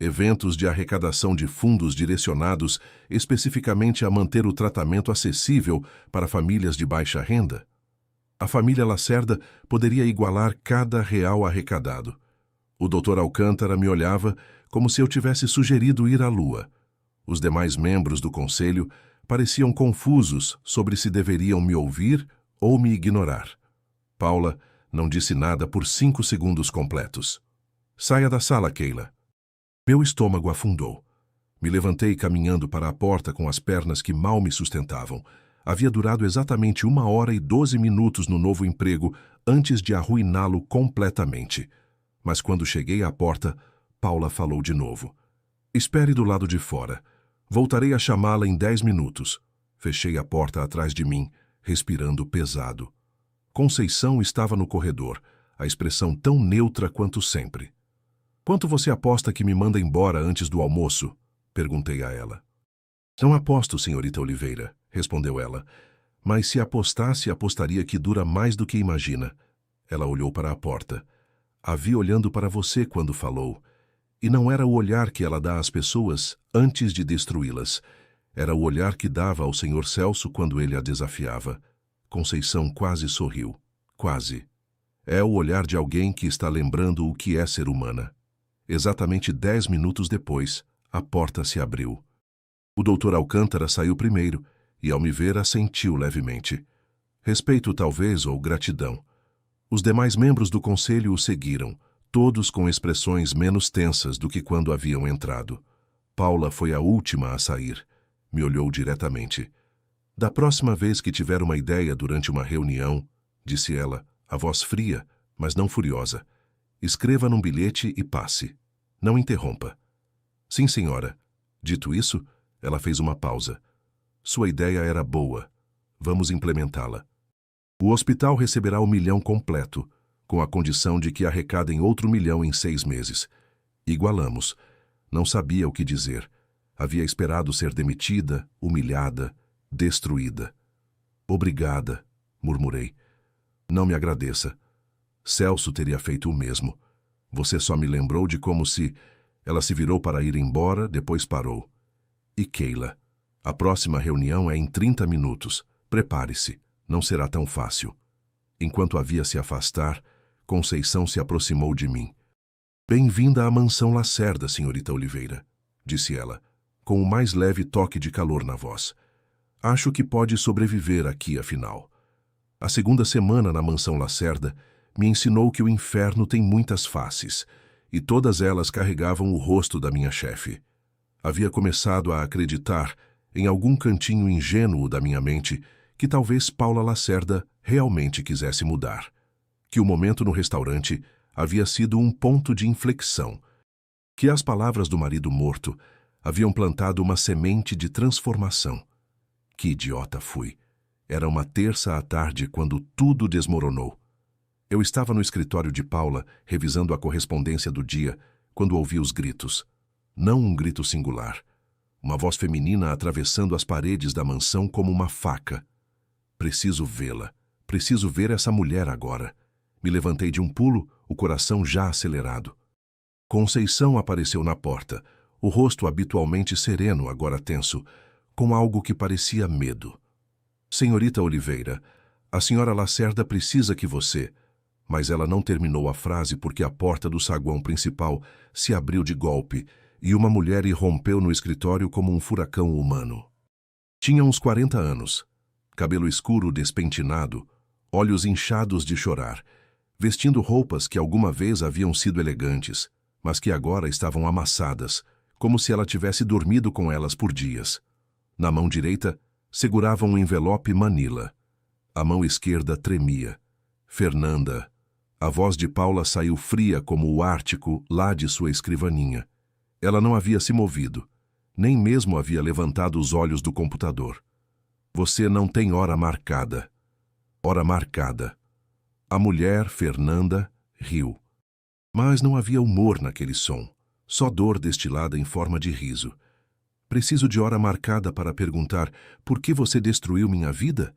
Eventos de arrecadação de fundos direcionados especificamente a manter o tratamento acessível para famílias de baixa renda? A família Lacerda poderia igualar cada real arrecadado. O Dr. Alcântara me olhava como se eu tivesse sugerido ir à lua. Os demais membros do conselho pareciam confusos sobre se deveriam me ouvir ou me ignorar. Paula não disse nada por 5 segundos completos. Saia da sala, Keila. Meu estômago afundou. Me levantei caminhando para a porta com as pernas que mal me sustentavam. Havia durado exatamente 1 hora e 12 minutos no novo emprego antes de arruiná-lo completamente. Mas quando cheguei à porta, Paula falou de novo. Espere do lado de fora. Voltarei a chamá-la em 10 minutos. Fechei a porta atrás de mim, respirando pesado. Conceição estava no corredor, a expressão tão neutra quanto sempre. Quanto você aposta que me manda embora antes do almoço? Perguntei a ela. Não aposto, senhorita Oliveira, respondeu ela. Mas se apostasse, apostaria que dura mais do que imagina. Ela olhou para a porta. A vi olhando para você quando falou. E não era o olhar que ela dá às pessoas antes de destruí-las. Era o olhar que dava ao senhor Celso quando ele a desafiava. Conceição quase sorriu. Quase. É o olhar de alguém que está lembrando o que é ser humana. Exatamente 10 minutos depois, a porta se abriu. O Dr. Alcântara saiu primeiro e, ao me ver, assentiu levemente. Respeito, talvez, ou gratidão. Os demais membros do conselho o seguiram, todos com expressões menos tensas do que quando haviam entrado. Paula foi a última a sair. Me olhou diretamente. Da próxima vez que tiver uma ideia durante uma reunião, disse ela, a voz fria, mas não furiosa, escreva num bilhete e passe. Não interrompa. Sim, senhora. Dito isso, ela fez uma pausa. Sua ideia era boa. Vamos implementá-la. O hospital receberá o 1 milhão completo, com a condição de que arrecadem outro 1 milhão em 6 meses. Igualamos. Não sabia o que dizer. Havia esperado ser demitida, humilhada, destruída. Obrigada, murmurei. Não me agradeça. Celso teria feito o mesmo. Você só me lembrou de como se... Ela se virou para ir embora, depois parou. E Keila, a próxima reunião é em 30 minutos. Prepare-se, não será tão fácil. Enquanto havia se afastar, Conceição se aproximou de mim. Bem-vinda à mansão Lacerda, senhorita Oliveira, disse ela, com o mais leve toque de calor na voz. Acho que pode sobreviver aqui, afinal. A segunda semana na mansão Lacerda me ensinou que o inferno tem muitas faces, e todas elas carregavam o rosto da minha chefe. Havia começado a acreditar, em algum cantinho ingênuo da minha mente, que talvez Paula Lacerda realmente quisesse mudar. Que o momento no restaurante havia sido um ponto de inflexão. Que as palavras do marido morto haviam plantado uma semente de transformação. Que idiota fui. Era uma terça à tarde quando tudo desmoronou. Eu estava no escritório de Paula, revisando a correspondência do dia, quando ouvi os gritos. Não um grito singular. Uma voz feminina atravessando as paredes da mansão como uma faca. Preciso vê-la. Preciso ver essa mulher agora. Me levantei de um pulo, o coração já acelerado. Conceição apareceu na porta, o rosto habitualmente sereno, agora tenso, com algo que parecia medo. Senhorita Oliveira, a senhora Lacerda precisa que você... Mas ela não terminou a frase porque a porta do saguão principal se abriu de golpe e uma mulher irrompeu no escritório como um furacão humano. Tinha uns 40 anos, cabelo escuro despentinado, olhos inchados de chorar, vestindo roupas que alguma vez haviam sido elegantes, mas que agora estavam amassadas, como se ela tivesse dormido com elas por dias. Na mão direita, segurava um envelope manila. A mão esquerda tremia. Fernanda... A voz de Paula saiu fria como o Ártico lá de sua escrivaninha. Ela não havia se movido, nem mesmo havia levantado os olhos do computador. Você não tem hora marcada. Hora marcada. A mulher, Fernanda, riu. Mas não havia humor naquele som, só dor destilada em forma de riso. Preciso de hora marcada para perguntar por que você destruiu minha vida?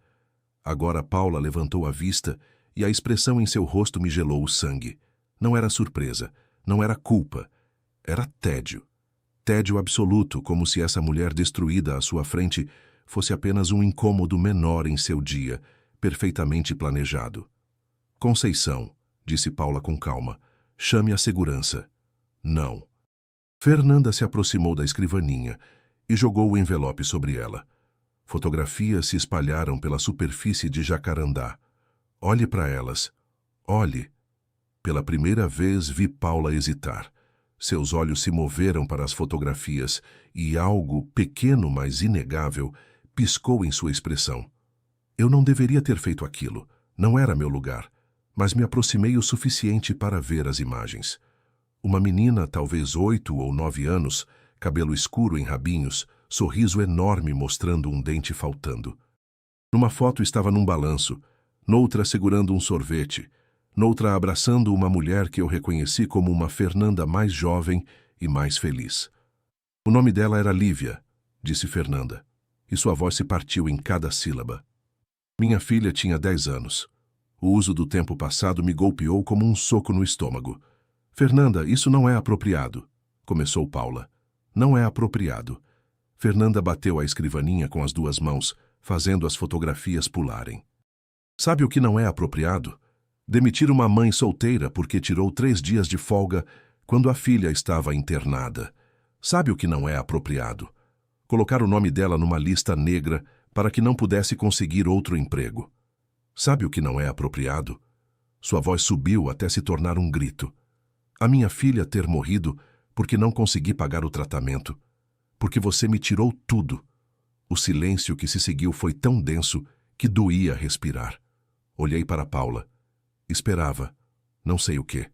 Agora Paula levantou a vista e a expressão em seu rosto me gelou o sangue. Não era surpresa, não era culpa, era tédio. Tédio absoluto, como se essa mulher destruída à sua frente fosse apenas um incômodo menor em seu dia, perfeitamente planejado. Conceição, disse Paula com calma, chame a segurança. Não. Fernanda se aproximou da escrivaninha e jogou o envelope sobre ela. Fotografias se espalharam pela superfície de jacarandá. Olhe para elas. Olhe. Pela primeira vez vi Paula hesitar. Seus olhos se moveram para as fotografias e algo, pequeno mas inegável, piscou em sua expressão. Eu não deveria ter feito aquilo. Não era meu lugar. Mas me aproximei o suficiente para ver as imagens. Uma menina, talvez 8 ou 9 anos, cabelo escuro em rabinhos, sorriso enorme mostrando um dente faltando. Numa foto estava num balanço, noutra segurando um sorvete, noutra abraçando uma mulher que eu reconheci como uma Fernanda mais jovem e mais feliz. O nome dela era Lívia, disse Fernanda, e sua voz se partiu em cada sílaba. Minha filha tinha 10 anos. O uso do tempo passado me golpeou como um soco no estômago. Fernanda, isso não é apropriado, começou Paula. Não é apropriado. Fernanda bateu a escrivaninha com as 2 mãos, fazendo as fotografias pularem. Sabe o que não é apropriado? Demitir uma mãe solteira porque tirou 3 dias de folga quando a filha estava internada. Sabe o que não é apropriado? Colocar o nome dela numa lista negra para que não pudesse conseguir outro emprego. Sabe o que não é apropriado? Sua voz subiu até se tornar um grito. A minha filha ter morrido porque não consegui pagar o tratamento. Porque você me tirou tudo. O silêncio que se seguiu foi tão denso que doía respirar. Olhei para Paula. Esperava. Não sei o quê.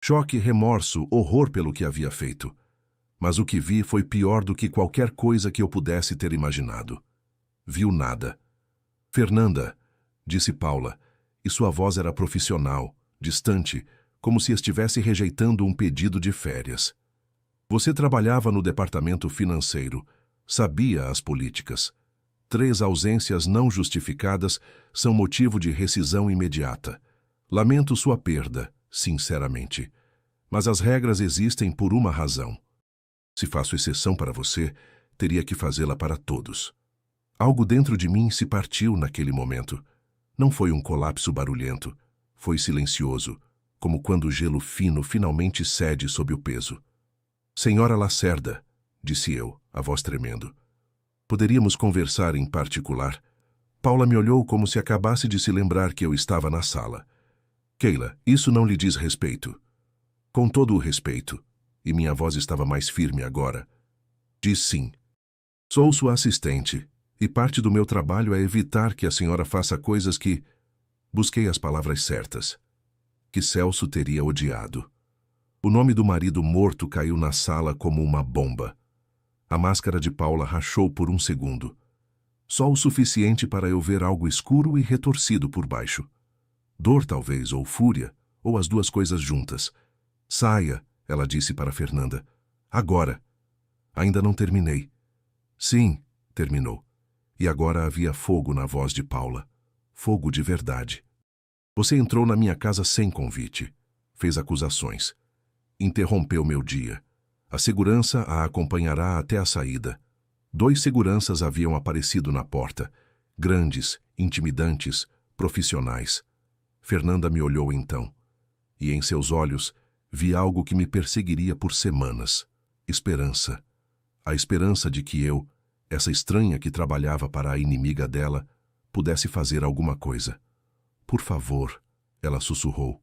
Choque, remorso, horror pelo que havia feito. Mas o que vi foi pior do que qualquer coisa que eu pudesse ter imaginado. Viu nada. Fernanda, disse Paula, e sua voz era profissional, distante, como se estivesse rejeitando um pedido de férias. Você trabalhava no departamento financeiro, sabia as políticas. 3 ausências não justificadas são motivo de rescisão imediata. Lamento sua perda, sinceramente. Mas as regras existem por uma razão. Se faço exceção para você, teria que fazê-la para todos. Algo dentro de mim se partiu naquele momento. Não foi um colapso barulhento, foi silencioso, como quando o gelo fino finalmente cede sob o peso. Senhora Lacerda, disse eu, a voz tremendo. Poderíamos conversar em particular? Paula me olhou como se acabasse de se lembrar que eu estava na sala. Keila, isso não lhe diz respeito. Com todo o respeito, e minha voz estava mais firme agora. Diz sim. Sou sua assistente, e parte do meu trabalho é evitar que a senhora faça coisas que... Busquei as palavras certas. Que Celso teria odiado. O nome do marido morto caiu na sala como uma bomba. A máscara de Paula rachou por um segundo. Só o suficiente para eu ver algo escuro e retorcido por baixo. Dor, talvez, ou fúria, ou as 2 coisas juntas. Saia, ela disse para Fernanda. Agora. Ainda não terminei. Sim, terminou. E agora havia fogo na voz de Paula. Fogo de verdade. Você entrou na minha casa sem convite. Fez acusações. Interrompeu meu dia. A segurança a acompanhará até a saída. 2 seguranças haviam aparecido na porta. Grandes, intimidantes, profissionais. Fernanda me olhou então. E em seus olhos vi algo que me perseguiria por semanas. Esperança. A esperança de que eu, essa estranha que trabalhava para a inimiga dela, pudesse fazer alguma coisa. Por favor, ela sussurrou.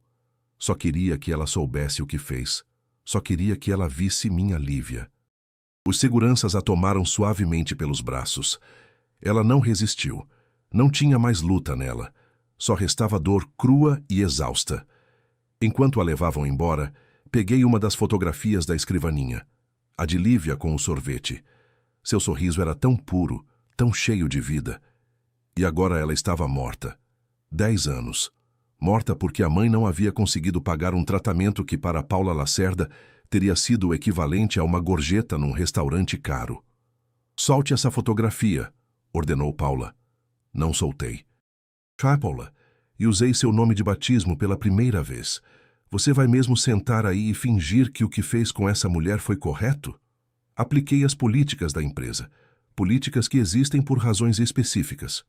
Só queria que ela soubesse o que fez. Só queria que ela visse minha Lívia. Os seguranças a tomaram suavemente pelos braços. Ela não resistiu. Não tinha mais luta nela. Só restava dor crua e exausta. Enquanto a levavam embora, peguei uma das fotografias da escrivaninha. A de Lívia com o sorvete. Seu sorriso era tão puro, tão cheio de vida, E agora ela estava morta. 10 anos. Morta porque a mãe não havia conseguido pagar um tratamento que para Paula Lacerda teria sido o equivalente a uma gorjeta num restaurante caro. Solte essa fotografia, ordenou Paula. Não soltei. Paula, e usei seu nome de batismo pela primeira vez. Você vai mesmo sentar aí e fingir que o que fez com essa mulher foi correto? Apliquei as políticas da empresa. Políticas que existem por razões específicas.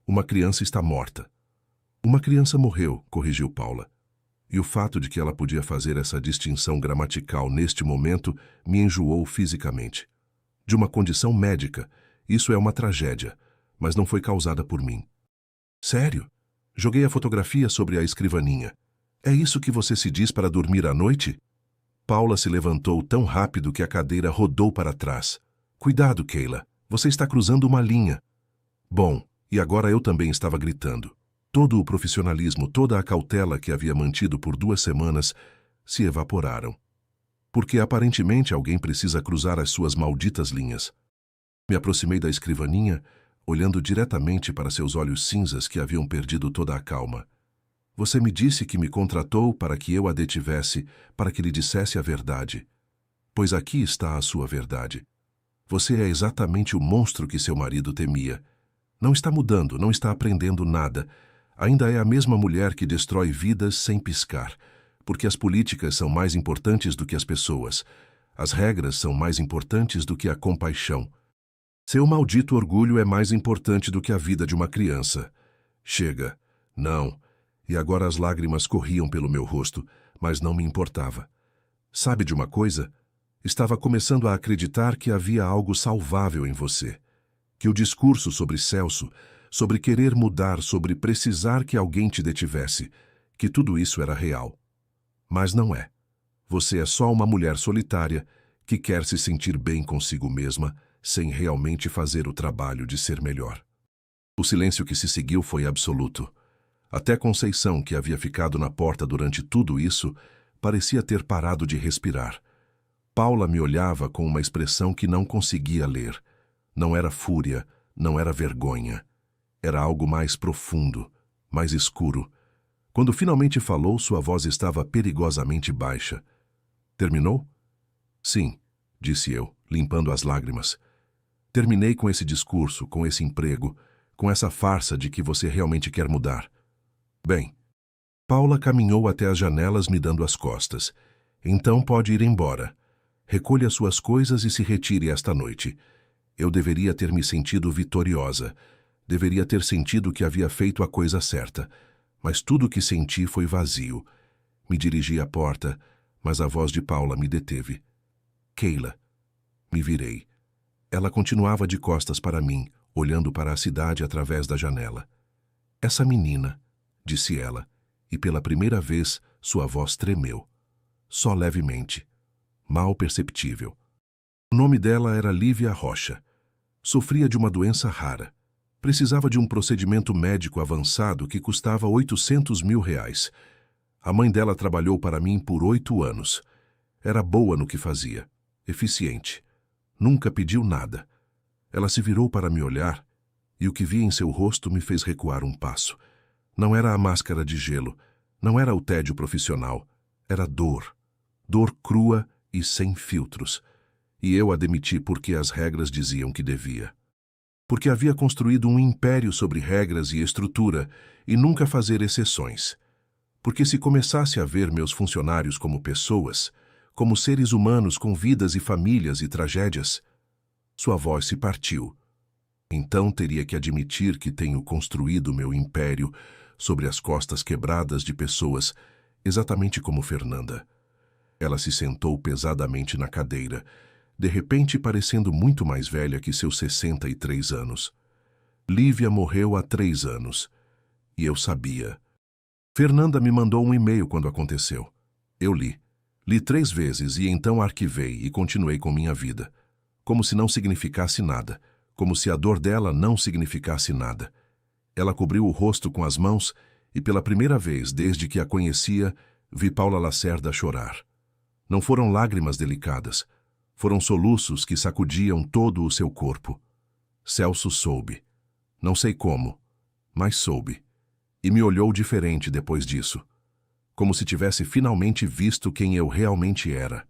Uma criança está morta. Uma criança morreu, corrigiu Paula. E o fato de que ela podia fazer essa distinção gramatical neste momento me enjoou fisicamente. De uma condição médica, isso é uma tragédia, mas não foi causada por mim. Sério? Joguei a fotografia sobre a escrivaninha. É isso que você se diz para dormir à noite? Paula se levantou tão rápido que a cadeira rodou para trás. Cuidado, Keila. Você está cruzando uma linha. Bom, e agora eu também estava gritando. Todo o profissionalismo, toda a cautela que havia mantido por 2 semanas se evaporaram. Porque aparentemente alguém precisa cruzar as suas malditas linhas. Me aproximei da escrivaninha, olhando diretamente para seus olhos cinzas que haviam perdido toda a calma. Você me disse que me contratou para que eu a detivesse, para que lhe dissesse a verdade. Pois aqui está a sua verdade. Você é exatamente o monstro que seu marido temia. Não está mudando, não está aprendendo nada. Ainda é a mesma mulher que destrói vidas sem piscar, porque as políticas são mais importantes do que as pessoas. As regras são mais importantes do que a compaixão. Seu maldito orgulho é mais importante do que a vida de uma criança. Chega. Não. E agora as lágrimas corriam pelo meu rosto, mas não me importava. Sabe de uma coisa? Estava começando a acreditar que havia algo salvável em você. Que o discurso sobre Celso, sobre querer mudar, sobre precisar que alguém te detivesse, que tudo isso era real. Mas não é. Você é só uma mulher solitária que quer se sentir bem consigo mesma, sem realmente fazer o trabalho de ser melhor. O silêncio que se seguiu foi absoluto. Até Conceição, que havia ficado na porta durante tudo isso, parecia ter parado de respirar. Paula me olhava com uma expressão que não conseguia ler. Não era fúria, não era vergonha. Era algo mais profundo, mais escuro. Quando finalmente falou, sua voz estava perigosamente baixa. Terminou? Sim, disse eu, limpando as lágrimas. Terminei com esse discurso, com esse emprego, com essa farsa de que você realmente quer mudar. Bem, Paula caminhou até as janelas me dando as costas. Então pode ir embora. Recolha suas coisas e se retire esta noite. Eu deveria ter me sentido vitoriosa. Deveria ter sentido que havia feito a coisa certa. Mas tudo o que senti foi vazio. Me dirigi à porta, mas a voz de Paula me deteve. Keila. Me virei. Ela continuava de costas para mim, olhando para a cidade através da janela. Essa menina, disse ela, e pela primeira vez sua voz tremeu. Só levemente. Mal perceptível. O nome dela era Lívia Rocha. Sofria de uma doença rara. Precisava de um procedimento médico avançado que custava R$800.000. A mãe dela trabalhou para mim por 8 anos. Era boa no que fazia. Eficiente. Nunca pediu nada. Ela se virou para me olhar, e o que vi em seu rosto me fez recuar um passo. Não era a máscara de gelo, não era o tédio profissional, era dor. Dor crua e sem filtros. E eu a demiti porque as regras diziam que devia. Porque havia construído um império sobre regras e estrutura e nunca fazer exceções. Porque se começasse a ver meus funcionários como pessoas, como seres humanos com vidas e famílias e tragédias, sua voz se partiu. Então teria que admitir que tenho construído meu império sobre as costas quebradas de pessoas, exatamente como Fernanda. Ela se sentou pesadamente na cadeira, de repente parecendo muito mais velha que seus 63 anos. Lívia morreu há 3 anos. E eu sabia. Fernanda me mandou um e-mail quando aconteceu. Eu li. Li 3 vezes e então arquivei e continuei com minha vida. Como se não significasse nada. Como se a dor dela não significasse nada. Ela cobriu o rosto com as mãos e pela primeira vez desde que a conhecia, vi Paula Lacerda chorar. Não foram lágrimas delicadas. Foram soluços que sacudiam todo o seu corpo. Celso soube. Não sei como, mas soube. E me olhou diferente depois disso, como se tivesse finalmente visto quem eu realmente era.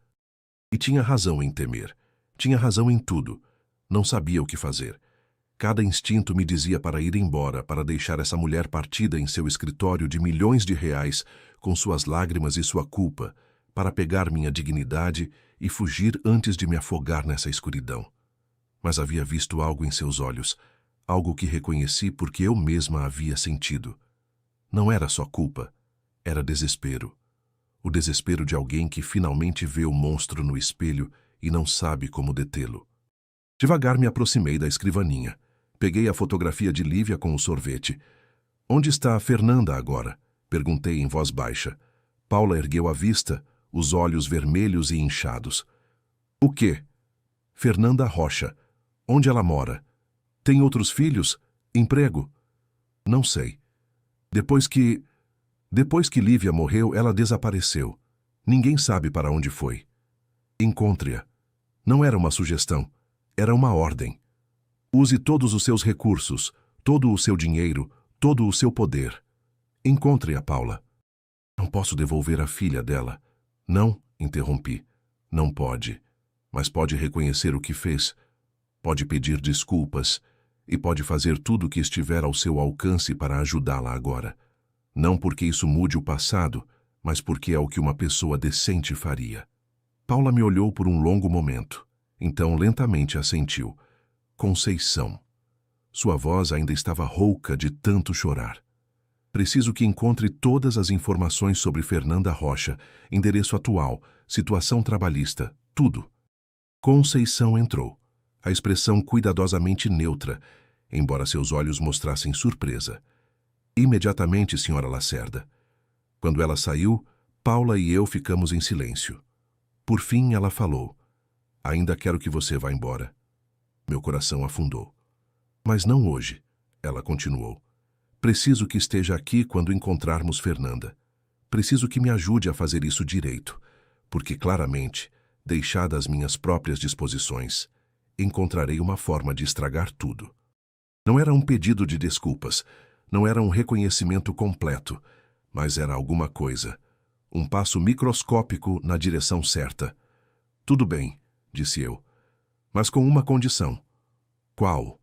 E tinha razão em temer. Tinha razão em tudo. Não sabia o que fazer. Cada instinto me dizia para ir embora, para deixar essa mulher partida em seu escritório de milhões de reais, com suas lágrimas e sua culpa, para pegar minha dignidade e fugir antes de me afogar nessa escuridão. Mas havia visto algo em seus olhos, algo que reconheci porque eu mesma havia sentido. Não era só culpa, era desespero. O desespero de alguém que finalmente vê o monstro no espelho e não sabe como detê-lo. Devagar me aproximei da escrivaninha. Peguei a fotografia de Lívia com o sorvete. Onde está a Fernanda agora? Perguntei em voz baixa. Paula ergueu a vista, os olhos vermelhos e inchados. O quê? Fernanda Rocha. Onde ela mora? Tem outros filhos? Emprego? Não sei. Depois que Lívia morreu, ela desapareceu. Ninguém sabe para onde foi. Encontre-a. Não era uma sugestão, era uma ordem. Use todos os seus recursos, todo o seu dinheiro, todo o seu poder. Encontre-a, Paula. Não posso devolver a filha dela. Não, interrompi. Não pode. Mas pode reconhecer o que fez. Pode pedir desculpas. E pode fazer tudo o que estiver ao seu alcance para ajudá-la agora. Não porque isso mude o passado, mas porque é o que uma pessoa decente faria. Paula me olhou por um longo momento. Então lentamente assentiu. Conceição. Sua voz ainda estava rouca de tanto chorar. Preciso que encontre todas as informações sobre Fernanda Rocha, endereço atual, situação trabalhista, tudo. Conceição entrou, a expressão cuidadosamente neutra, embora seus olhos mostrassem surpresa. Imediatamente, senhora Lacerda. Quando ela saiu, Paula e eu ficamos em silêncio. Por fim, ela falou. Ainda quero que você vá embora. Meu coração afundou. Mas não hoje, ela continuou. Preciso que esteja aqui quando encontrarmos Fernanda. Preciso que me ajude a fazer isso direito, porque claramente, deixada às minhas próprias disposições, encontrarei uma forma de estragar tudo. Não era um pedido de desculpas, não era um reconhecimento completo, mas era alguma coisa, um passo microscópico na direção certa. Tudo bem, disse eu. Mas com uma condição. Qual?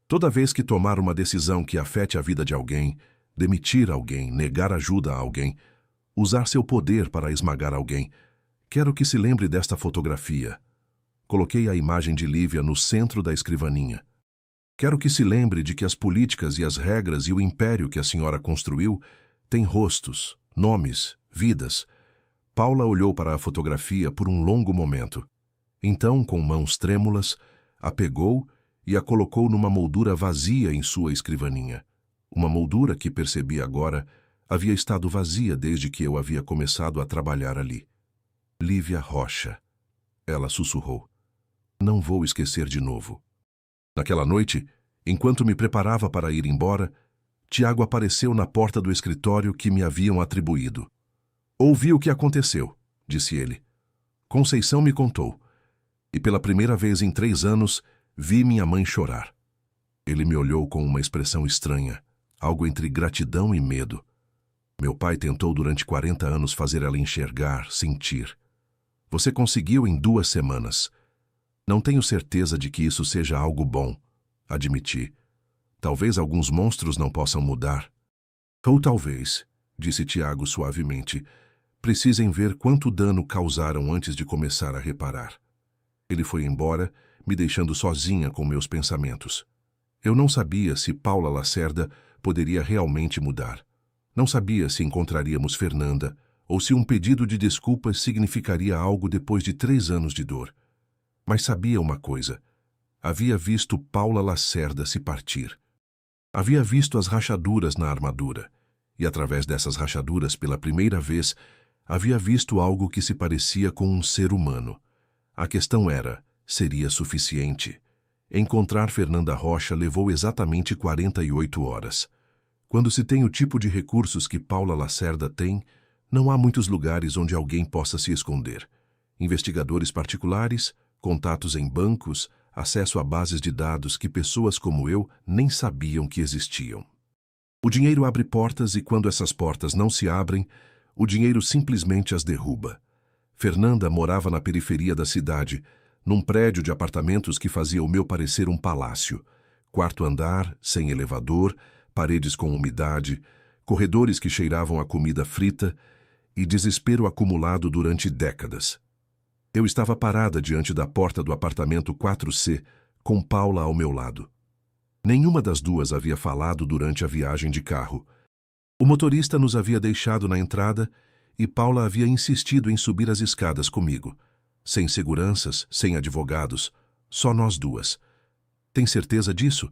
Toda vez que tomar uma decisão que afete a vida de alguém, demitir alguém, negar ajuda a alguém, usar seu poder para esmagar alguém, quero que se lembre desta fotografia. Coloquei a imagem de Lívia no centro da escrivaninha. Quero que se lembre de que as políticas e as regras e o império que a senhora construiu têm rostos, nomes, vidas. Paula olhou para a fotografia por um longo momento. Então, com mãos trêmulas, a pegou e a colocou numa moldura vazia em sua escrivaninha. Uma moldura que percebi agora havia estado vazia desde que eu havia começado a trabalhar ali. Lívia Rocha. Ela sussurrou. Não vou esquecer de novo. Naquela noite, enquanto me preparava para ir embora, Tiago apareceu na porta do escritório que me haviam atribuído. Ouvi o que aconteceu, disse ele. Conceição me contou. E pela primeira vez em 3 anos, vi minha mãe chorar. Ele me olhou com uma expressão estranha, algo entre gratidão e medo. Meu pai tentou durante 40 anos fazer ela enxergar, sentir. Você conseguiu em 2 semanas. Não tenho certeza de que isso seja algo bom, admiti. Talvez alguns monstros não possam mudar. Ou talvez, disse Tiago suavemente, precisem ver quanto dano causaram antes de começar a reparar. Ele foi embora, me deixando sozinha com meus pensamentos. Eu não sabia se Paula Lacerda poderia realmente mudar. Não sabia se encontraríamos Fernanda ou se um pedido de desculpas significaria algo depois de 3 anos de dor. Mas sabia uma coisa. Havia visto Paula Lacerda se partir. Havia visto as rachaduras na armadura. E através dessas rachaduras, pela primeira vez, havia visto algo que se parecia com um ser humano. A questão era, seria suficiente? Encontrar Fernanda Rocha levou exatamente 48 horas. Quando se tem o tipo de recursos que Paula Lacerda tem, não há muitos lugares onde alguém possa se esconder. Investigadores particulares, contatos em bancos, acesso a bases de dados que pessoas como eu nem sabiam que existiam. O dinheiro abre portas e quando essas portas não se abrem, o dinheiro simplesmente as derruba. Fernanda morava na periferia da cidade, num prédio de apartamentos que fazia o meu parecer um palácio. Quarto andar, sem elevador, paredes com umidade, corredores que cheiravam a comida frita e desespero acumulado durante décadas. Eu estava parada diante da porta do apartamento 4C, com Paula ao meu lado. Nenhuma das duas havia falado durante a viagem de carro. O motorista nos havia deixado na entrada e Paula havia insistido em subir as escadas comigo. Sem seguranças, sem advogados, só nós duas. Tem certeza disso?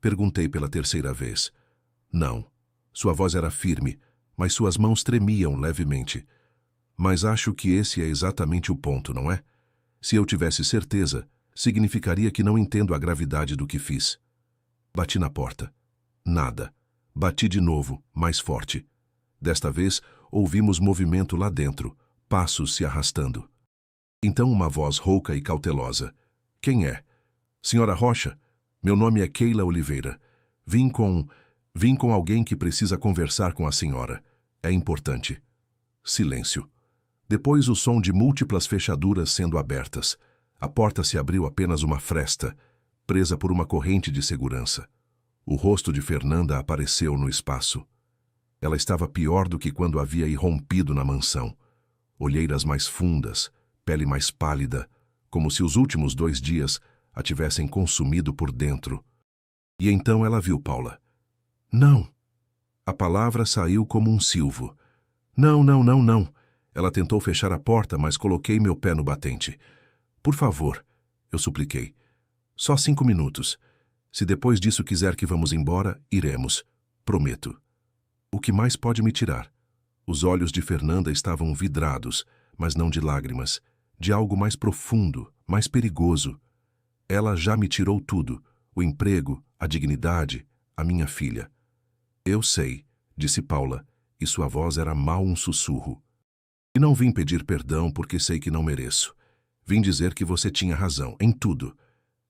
Perguntei pela terceira vez. Não. Sua voz era firme, mas suas mãos tremiam levemente. Mas acho que esse é exatamente o ponto, não é? Se eu tivesse certeza, significaria que não entendo a gravidade do que fiz. Bati na porta. Nada. Bati de novo, mais forte. Desta vez, ouvimos movimento lá dentro, passos se arrastando. Então uma voz rouca e cautelosa. Quem é? Senhora Rocha? Meu nome é Keila Oliveira. Vim com alguém que precisa conversar com a senhora. É importante. Silêncio. Depois o som de múltiplas fechaduras sendo abertas. A porta se abriu apenas uma fresta, presa por uma corrente de segurança. O rosto de Fernanda apareceu no espaço. Ela estava pior do que quando havia irrompido na mansão. Olheiras mais fundas, pele mais pálida, como se os últimos 2 dias a tivessem consumido por dentro. E então ela viu Paula. Não! A palavra saiu como um silvo. Não, não, não, não! Ela tentou fechar a porta, mas coloquei meu pé no batente. Por favor, eu supliquei. Só 5 minutos. Se depois disso quiser que vamos embora, iremos. Prometo. O que mais pode me tirar? Os olhos de Fernanda estavam vidrados, mas não de lágrimas, de algo mais profundo, mais perigoso. Ela já me tirou tudo, o emprego, a dignidade, a minha filha. Eu sei, disse Paula, e sua voz era mal um sussurro. E não vim pedir perdão porque sei que não mereço. Vim dizer que você tinha razão, em tudo.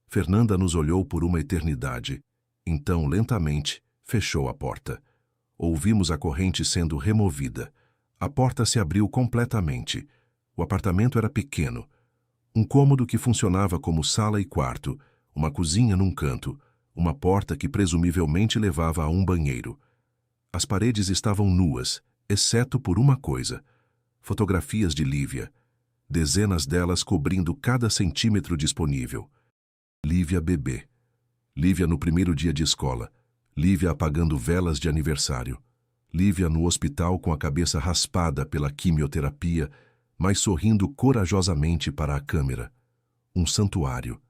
Fernanda nos olhou por uma eternidade. Então, lentamente, fechou a porta. Ouvimos a corrente sendo removida. A porta se abriu completamente. O apartamento era pequeno. Um cômodo que funcionava como sala e quarto, uma cozinha num canto, uma porta que presumivelmente levava a um banheiro. As paredes estavam nuas, exceto por uma coisa: fotografias de Lívia, dezenas delas cobrindo cada centímetro disponível. Lívia bebê. Lívia no primeiro dia de escola. Lívia apagando velas de aniversário. Lívia no hospital com a cabeça raspada pela quimioterapia, mas sorrindo corajosamente para a câmera. Um santuário.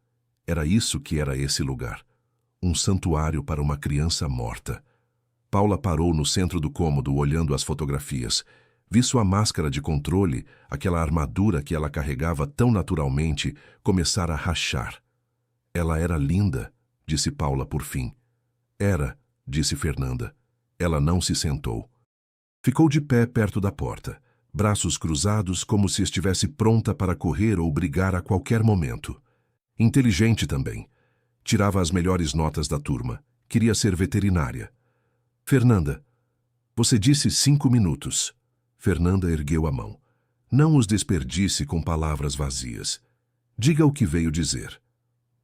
Era isso que era esse lugar. Um santuário para uma criança morta. Paula parou no centro do cômodo olhando as fotografias. Vi sua máscara de controle, aquela armadura que ela carregava tão naturalmente, começar a rachar. Ela era linda, disse Paula por fim. Era, disse Fernanda. Ela não se sentou. Ficou de pé perto da porta, braços cruzados como se estivesse pronta para correr ou brigar a qualquer momento. Inteligente também. Tirava as melhores notas da turma. Queria ser veterinária. Fernanda, você disse 5 minutos. Fernanda ergueu a mão. Não os desperdice com palavras vazias. Diga o que veio dizer.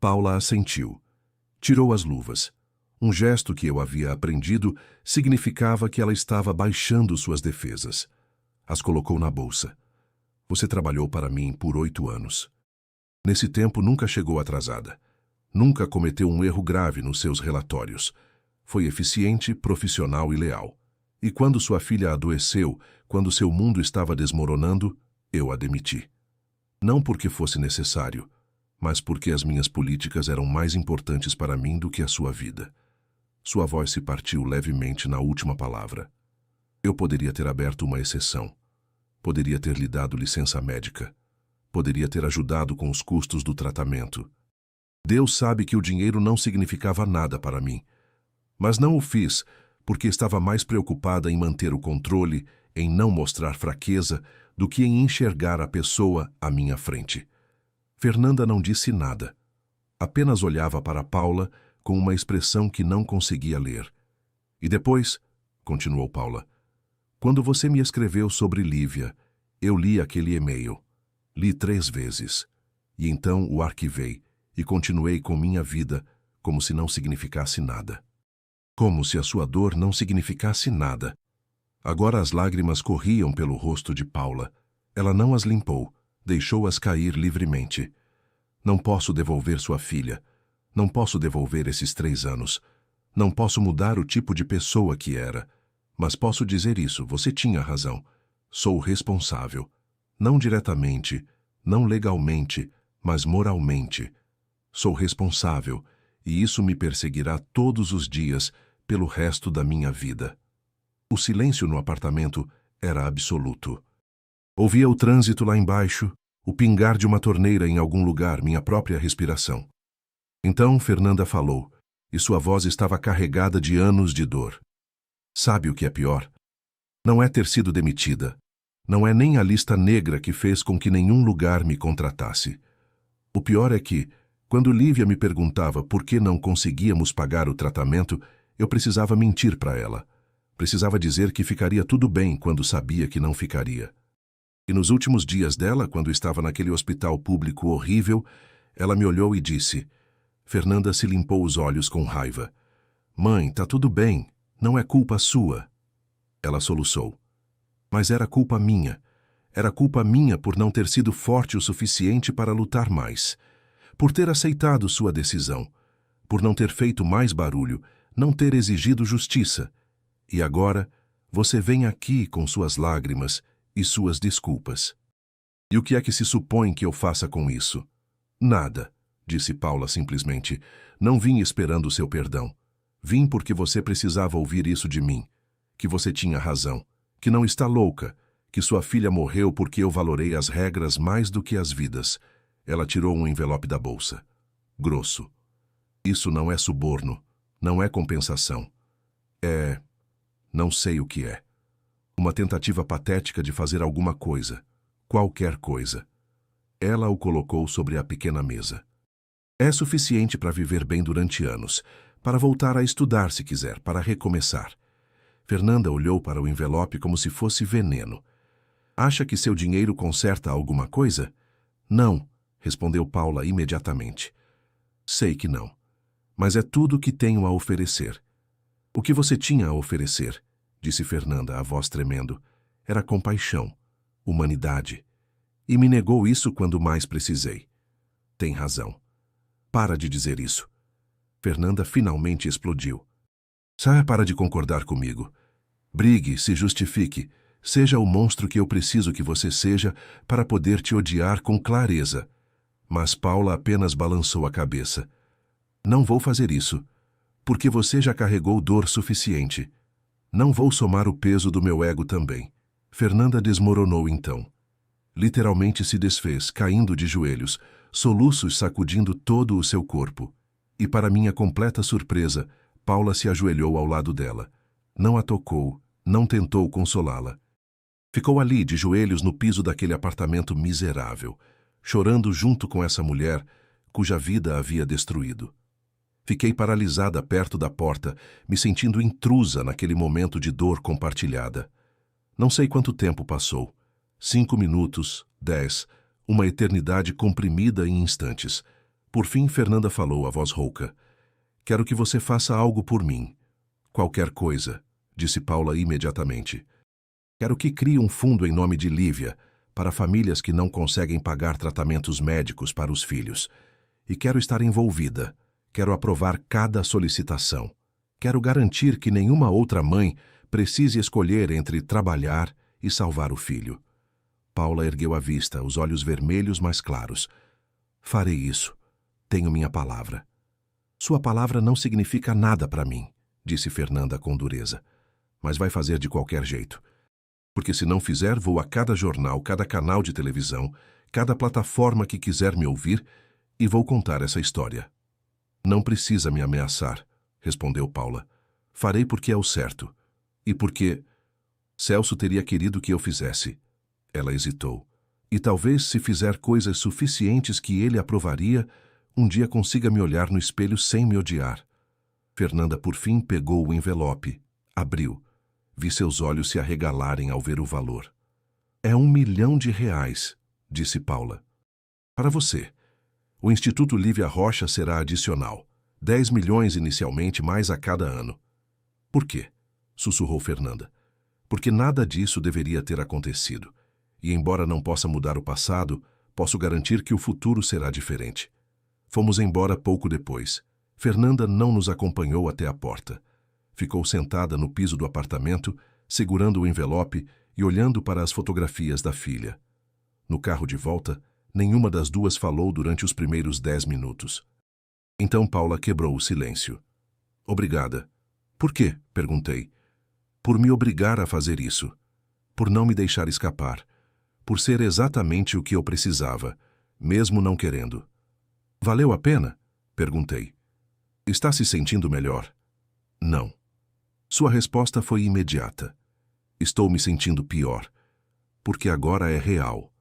Paula assentiu. Tirou as luvas. Um gesto que eu havia aprendido significava que ela estava baixando suas defesas. As colocou na bolsa. Você trabalhou para mim por 8 anos. Nesse tempo nunca chegou atrasada. Nunca cometeu um erro grave nos seus relatórios. Foi eficiente, profissional e leal. E quando sua filha adoeceu, quando seu mundo estava desmoronando, eu a demiti. Não porque fosse necessário, mas porque as minhas políticas eram mais importantes para mim do que a sua vida. Sua voz se partiu levemente na última palavra. Eu poderia ter aberto uma exceção. Poderia ter lhe dado licença médica. Poderia ter ajudado com os custos do tratamento. Deus sabe que o dinheiro não significava nada para mim. Mas não o fiz porque estava mais preocupada em manter o controle, em não mostrar fraqueza, do que em enxergar a pessoa à minha frente. Fernanda não disse nada. Apenas olhava para Paula com uma expressão que não conseguia ler. E depois, continuou Paula, quando você me escreveu sobre Lívia, eu li aquele e-mail. Li 3 vezes. E então o arquivei e continuei com minha vida como se não significasse nada. Como se a sua dor não significasse nada. Agora as lágrimas corriam pelo rosto de Paula. Ela não as limpou, deixou-as cair livremente. Não posso devolver sua filha. Não posso devolver esses 3 anos. Não posso mudar o tipo de pessoa que era. Mas posso dizer isso, você tinha razão. Sou responsável. Não diretamente, não legalmente, mas moralmente. Sou responsável, e isso me perseguirá todos os dias pelo resto da minha vida. O silêncio no apartamento era absoluto. Ouvia o trânsito lá embaixo, o pingar de uma torneira em algum lugar, minha própria respiração. Então Fernanda falou, e sua voz estava carregada de anos de dor. Sabe o que é pior? Não é ter sido demitida. Não é nem a lista negra que fez com que nenhum lugar me contratasse. O pior é que, quando Lívia me perguntava por que não conseguíamos pagar o tratamento, eu precisava mentir para ela. Precisava dizer que ficaria tudo bem quando sabia que não ficaria. E nos últimos dias dela, quando estava naquele hospital público horrível, ela me olhou e disse... Fernanda se limpou os olhos com raiva. Mãe, tá tudo bem. Não é culpa sua. Ela soluçou. Mas era culpa minha. Era culpa minha por não ter sido forte o suficiente para lutar mais. Por ter aceitado sua decisão. Por não ter feito mais barulho. Não ter exigido justiça. E agora, você vem aqui com suas lágrimas e suas desculpas. E o que é que se supõe que eu faça com isso? Nada, disse Paula simplesmente. Não vim esperando o seu perdão. Vim porque você precisava ouvir isso de mim. Que você tinha razão. Que não está louca. Que sua filha morreu porque eu valorei as regras mais do que as vidas. Ela tirou um envelope da bolsa. Grosso. Isso não é suborno. Não é compensação. É... não sei o que é. Uma tentativa patética de fazer alguma coisa. Qualquer coisa. Ela o colocou sobre a pequena mesa. É suficiente para viver bem durante anos, para voltar a estudar se quiser, para recomeçar. Fernanda olhou para o envelope como se fosse veneno. Acha que seu dinheiro conserta alguma coisa? Não, respondeu Paula imediatamente. Sei que não. Mas é tudo o que tenho a oferecer. O que você tinha a oferecer, disse Fernanda, a voz tremendo, era compaixão, humanidade. E me negou isso quando mais precisei. Tem razão. Para de dizer isso. Fernanda finalmente explodiu. Para de concordar comigo. Brigue, se justifique. Seja o monstro que eu preciso que você seja para poder te odiar com clareza. Mas Paula apenas balançou a cabeça. Não vou fazer isso, porque você já carregou dor suficiente. Não vou somar o peso do meu ego também. Fernanda desmoronou então. Literalmente se desfez, caindo de joelhos, soluços sacudindo todo o seu corpo. E para minha completa surpresa, Paula se ajoelhou ao lado dela. Não a tocou, não tentou consolá-la. Ficou ali, de joelhos no piso daquele apartamento miserável, chorando junto com essa mulher cuja vida havia destruído. Fiquei paralisada perto da porta, me sentindo intrusa naquele momento de dor compartilhada. Não sei quanto tempo passou. 5 minutos, 10, uma eternidade comprimida em instantes. Por fim, Fernanda falou, a voz rouca. Quero que você faça algo por mim. Qualquer coisa, disse Paula imediatamente. Quero que crie um fundo em nome de Lívia, para famílias que não conseguem pagar tratamentos médicos para os filhos. E quero estar envolvida. Quero aprovar cada solicitação. Quero garantir que nenhuma outra mãe precise escolher entre trabalhar e salvar o filho. Paula ergueu a vista, os olhos vermelhos mais claros. Farei isso. Tenho minha palavra. Sua palavra não significa nada para mim, disse Fernanda com dureza. Mas vai fazer de qualquer jeito. Porque se não fizer, vou a cada jornal, cada canal de televisão, cada plataforma que quiser me ouvir e vou contar essa história. Não precisa me ameaçar, respondeu Paula. Farei porque é o certo. E porque Celso teria querido que eu fizesse. Ela hesitou. E talvez, se fizer coisas suficientes que ele aprovaria, um dia consiga me olhar no espelho sem me odiar. Fernanda, por fim, pegou o envelope, abriu. Vi seus olhos se arregalarem ao ver o valor. É R$1 milhão, disse Paula. Para você. O Instituto Lívia Rocha será adicional. 10 milhões inicialmente, mais a cada ano. Por quê? Sussurrou Fernanda. Porque nada disso deveria ter acontecido. E embora não possa mudar o passado, posso garantir que o futuro será diferente. Fomos embora pouco depois. Fernanda não nos acompanhou até a porta. Ficou sentada no piso do apartamento, segurando o envelope e olhando para as fotografias da filha. No carro de volta, nenhuma das duas falou durante os primeiros 10 minutos. Então Paula quebrou o silêncio. Obrigada. Por quê? Perguntei. Por me obrigar a fazer isso. Por não me deixar escapar. Por ser exatamente o que eu precisava, mesmo não querendo. Valeu a pena? Perguntei. Está se sentindo melhor? Não. Sua resposta foi imediata. Estou me sentindo pior. Porque agora é real.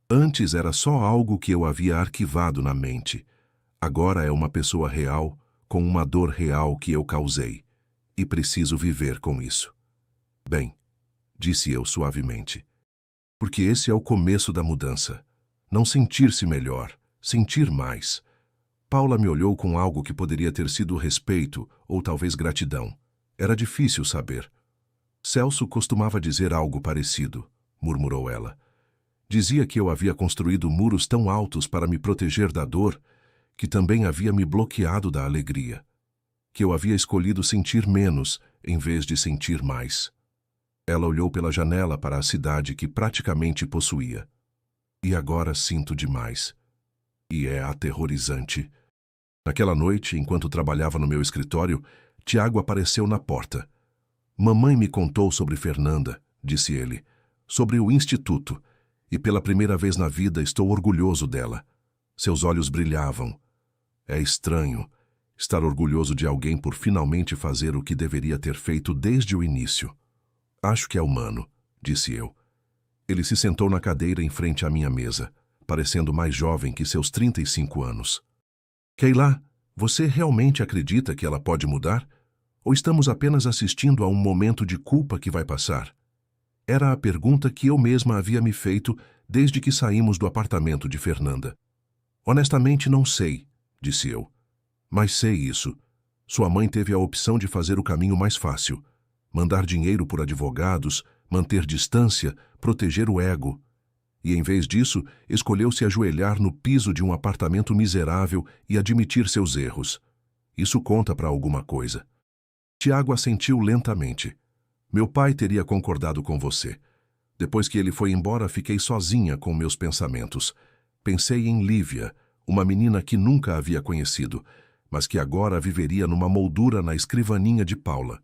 Antes era só algo que eu havia arquivado na mente. Agora é uma pessoa real, com uma dor real que eu causei. E preciso viver com isso. Bem, disse eu suavemente. Porque esse é o começo da mudança. Não sentir-se melhor, sentir mais. Paula me olhou com algo que poderia ter sido respeito ou talvez gratidão. Era difícil saber. Celso costumava dizer algo parecido, murmurou ela. Dizia que eu havia construído muros tão altos para me proteger da dor, que também havia me bloqueado da alegria. Que eu havia escolhido sentir menos em vez de sentir mais. Ela olhou pela janela para a cidade que praticamente possuía. E agora sinto demais. E é aterrorizante. Naquela noite, enquanto trabalhava no meu escritório, Tiago apareceu na porta. Mamãe me contou sobre Fernanda, disse ele, sobre o instituto, e pela primeira vez na vida estou orgulhoso dela. Seus olhos brilhavam. É estranho estar orgulhoso de alguém por finalmente fazer o que deveria ter feito desde o início. Acho que é humano, disse eu. Ele se sentou na cadeira em frente à minha mesa, parecendo mais jovem que seus 35 anos. Keila, você realmente acredita que ela pode mudar? Ou estamos apenas assistindo a um momento de culpa que vai passar? Era a pergunta que eu mesma havia me feito desde que saímos do apartamento de Fernanda. Honestamente, não sei, disse eu. Mas sei isso. Sua mãe teve a opção de fazer o caminho mais fácil. Mandar dinheiro por advogados, manter distância, proteger o ego. E, em vez disso, escolheu se ajoelhar no piso de um apartamento miserável e admitir seus erros. Isso conta para alguma coisa. Tiago assentiu lentamente. Meu pai teria concordado com você. Depois que ele foi embora, fiquei sozinha com meus pensamentos. Pensei em Lívia, uma menina que nunca havia conhecido, mas que agora viveria numa moldura na escrivaninha de Paula.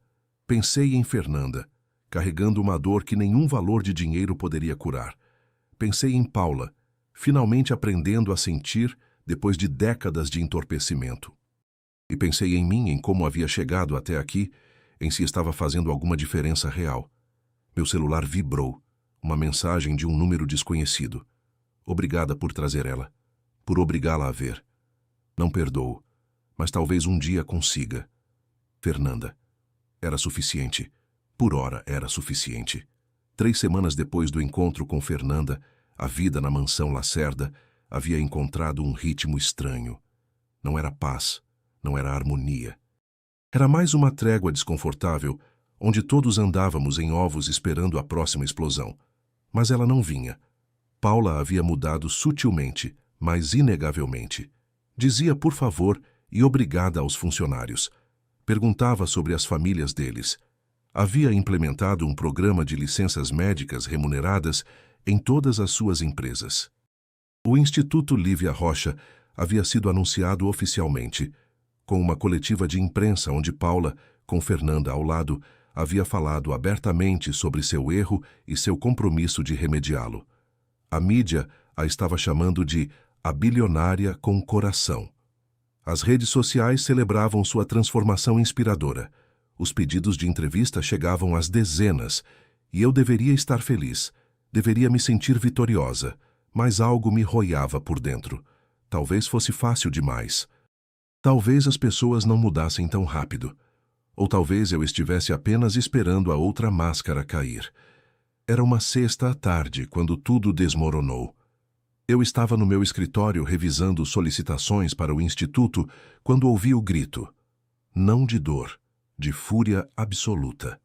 Pensei em Fernanda, carregando uma dor que nenhum valor de dinheiro poderia curar. Pensei em Paula, finalmente aprendendo a sentir depois de décadas de entorpecimento. E pensei em mim, em como havia chegado até aqui, em se estava fazendo alguma diferença real. Meu celular vibrou, uma mensagem de um número desconhecido. Obrigada por trazer ela, por obrigá-la a ver. Não perdoo, mas talvez um dia consiga. Fernanda. Era suficiente. Por hora era suficiente. 3 semanas depois do encontro com Fernanda, a vida na mansão Lacerda havia encontrado um ritmo estranho. Não era paz, não era harmonia. Era mais uma trégua desconfortável, onde todos andávamos em ovos esperando a próxima explosão. Mas ela não vinha. Paula havia mudado sutilmente, mas inegavelmente. Dizia por favor e obrigada aos funcionários. Perguntava sobre as famílias deles. Havia implementado um programa de licenças médicas remuneradas em todas as suas empresas. O Instituto Lívia Rocha havia sido anunciado oficialmente, com uma coletiva de imprensa onde Paula, com Fernanda ao lado, havia falado abertamente sobre seu erro e seu compromisso de remediá-lo. A mídia a estava chamando de a bilionária com coração. As redes sociais celebravam sua transformação inspiradora. Os pedidos de entrevista chegavam às dezenas, e eu deveria estar feliz, deveria me sentir vitoriosa, mas algo me roiava por dentro. Talvez fosse fácil demais. Talvez as pessoas não mudassem tão rápido. Ou talvez eu estivesse apenas esperando a outra máscara cair. Era uma sexta à tarde, quando tudo desmoronou. Eu estava no meu escritório revisando solicitações para o instituto quando ouvi o grito. Não de dor, de fúria absoluta.